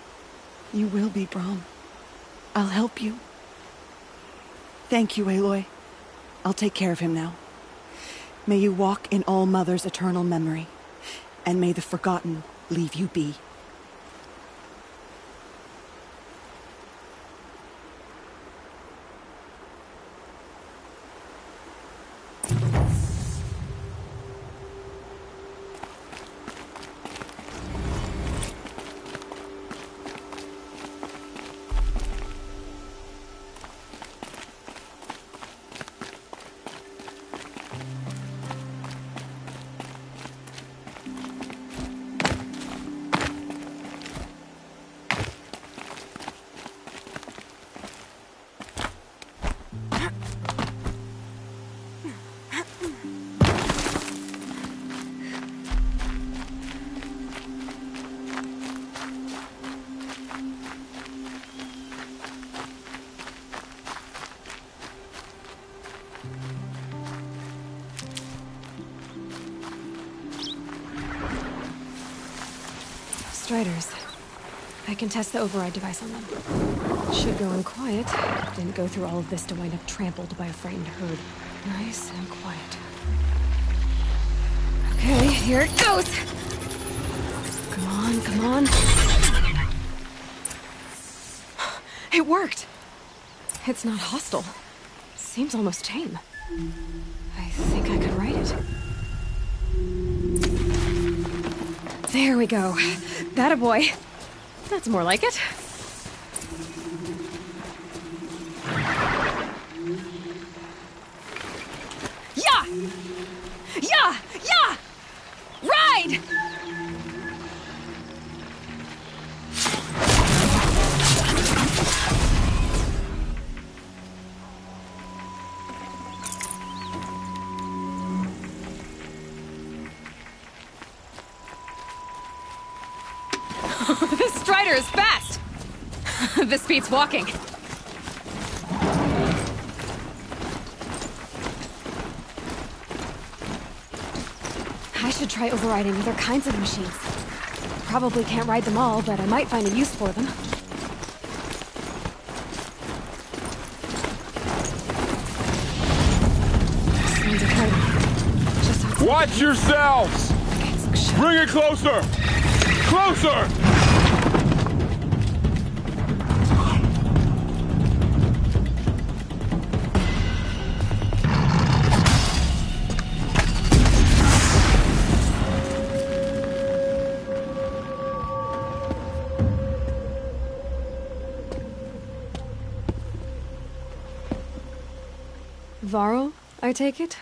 You will be, Brahm. I'll help you. Thank you, Aloy. I'll take care of him now. May you walk in All Mother's eternal memory, and may the Forgotten leave you be. Striders. I can test the override device on them. Should go in quiet. Didn't go through all of this to wind up trampled by a frightened herd. Nice and quiet. Okay, here it goes! Come on, come on. It worked! It's not hostile. Seems almost tame. I think I could ride it. There we go. That-a boy. That's more like it. Yeah! Yeah! Yeah! Ride! This Strider is fast! This beats walking. I should try overriding other kinds of machines. Probably can't ride them all, but I might find a use for them. Watch yourselves! Bring it closer! Closer! Varl, I take it?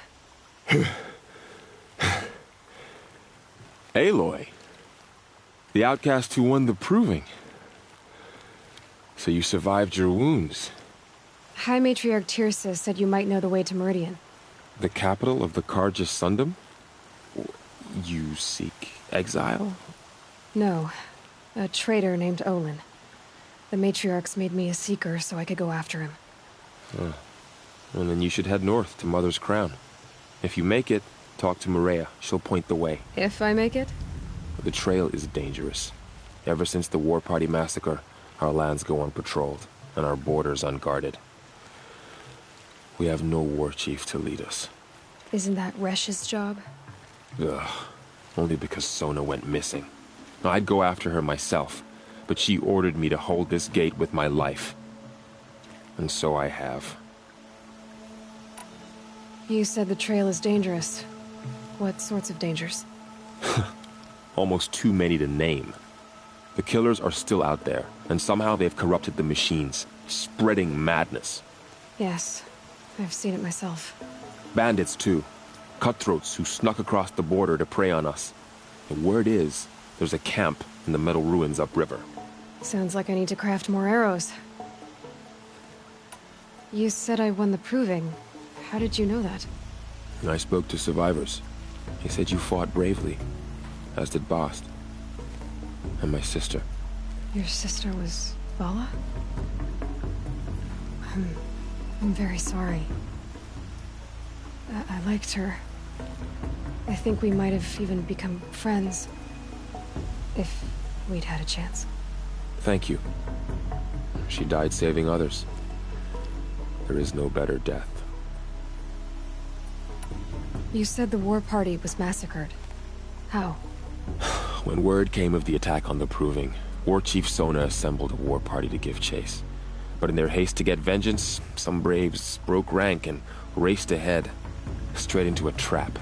Aloy. The outcast who won the proving. So you survived your wounds. High Matriarch Tirsa said you might know the way to Meridian. The capital of the Carja Sundom? You seek exile? No. A traitor named Olin. The Matriarchs made me a seeker so I could go after him. And then you should head north to Mother's Crown. If you make it, talk to Maria. She'll point the way. If I make it? The trail is dangerous. Ever since the War Party massacre, our lands go unpatrolled, and our borders unguarded. We have no war chief to lead us. Isn't that Resh's job? Ugh. Only because Sona went missing. I'd go after her myself, but she ordered me to hold this gate with my life. And so I have. You said the trail is dangerous. What sorts of dangers? Almost too many to name. The killers are still out there, and somehow they've corrupted the machines, spreading madness. Yes, I've seen it myself. Bandits, too. Cutthroats who snuck across the border to prey on us. The word is, there's a camp in the metal ruins upriver. Sounds like I need to craft more arrows. You said I won the proving. How did you know that? I spoke to survivors. He said you fought bravely, as did Bast. And my sister. Your sister was Vala? I'm very sorry. I liked her. I think we might have even become friends. If we'd had a chance. Thank you. She died saving others. There is no better death. You said the war party was massacred. How? When word came of the attack on the Proving, War Chief Sona assembled a war party to give chase. But in their haste to get vengeance, some braves broke rank and raced ahead, straight into a trap.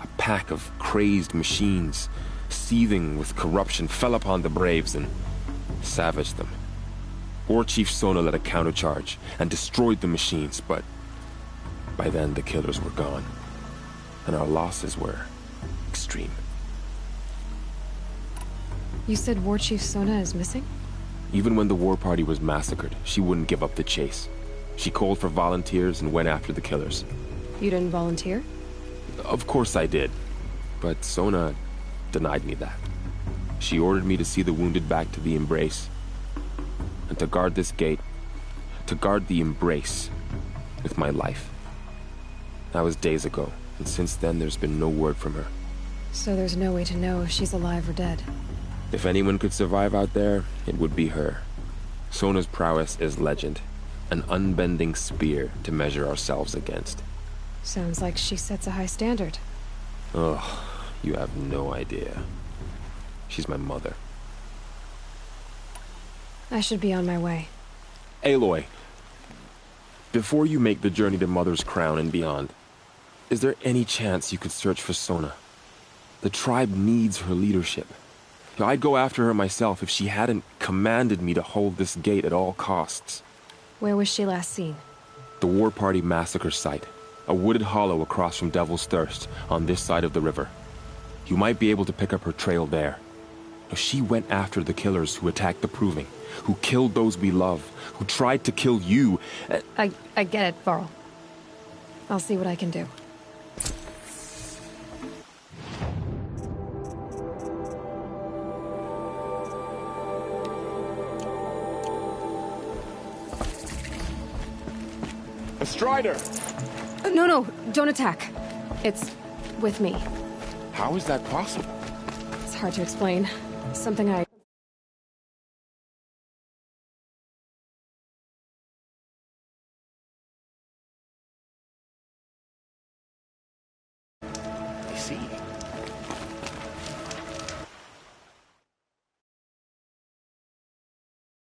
A pack of crazed machines, seething with corruption, fell upon the braves and savaged them. War Chief Sona led a countercharge and destroyed the machines, but by then the killers were gone, and our losses were extreme. You said War Chief Sona is missing? Even when the war party was massacred, she wouldn't give up the chase. She called for volunteers and went after the killers. You didn't volunteer? Of course I did, but Sona denied me that. She ordered me to see the wounded back to the Embrace, and to guard this gate, to guard the Embrace with my life. That was days ago, and since then there's been no word from her. So there's no way to know if she's alive or dead. If anyone could survive out there, it would be her. Sona's prowess is legend, an unbending spear to measure ourselves against. Sounds like she sets a high standard. Ugh, you have no idea. She's my mother. I should be on my way. Aloy, before you make the journey to Mother's Crown and beyond, is there any chance you could search for Sona? The tribe needs her leadership. I'd go after her myself if she hadn't commanded me to hold this gate at all costs. Where was she last seen? The War Party massacre site. A wooded hollow across from Devil's Thirst, on this side of the river. You might be able to pick up her trail there. She went after the killers who attacked the Proving, who killed those we love, who tried to kill you. I get it, Varl. I'll see what I can do. A Strider! No, don't attack. It's with me. How is that possible? It's hard to explain. Something I... I see.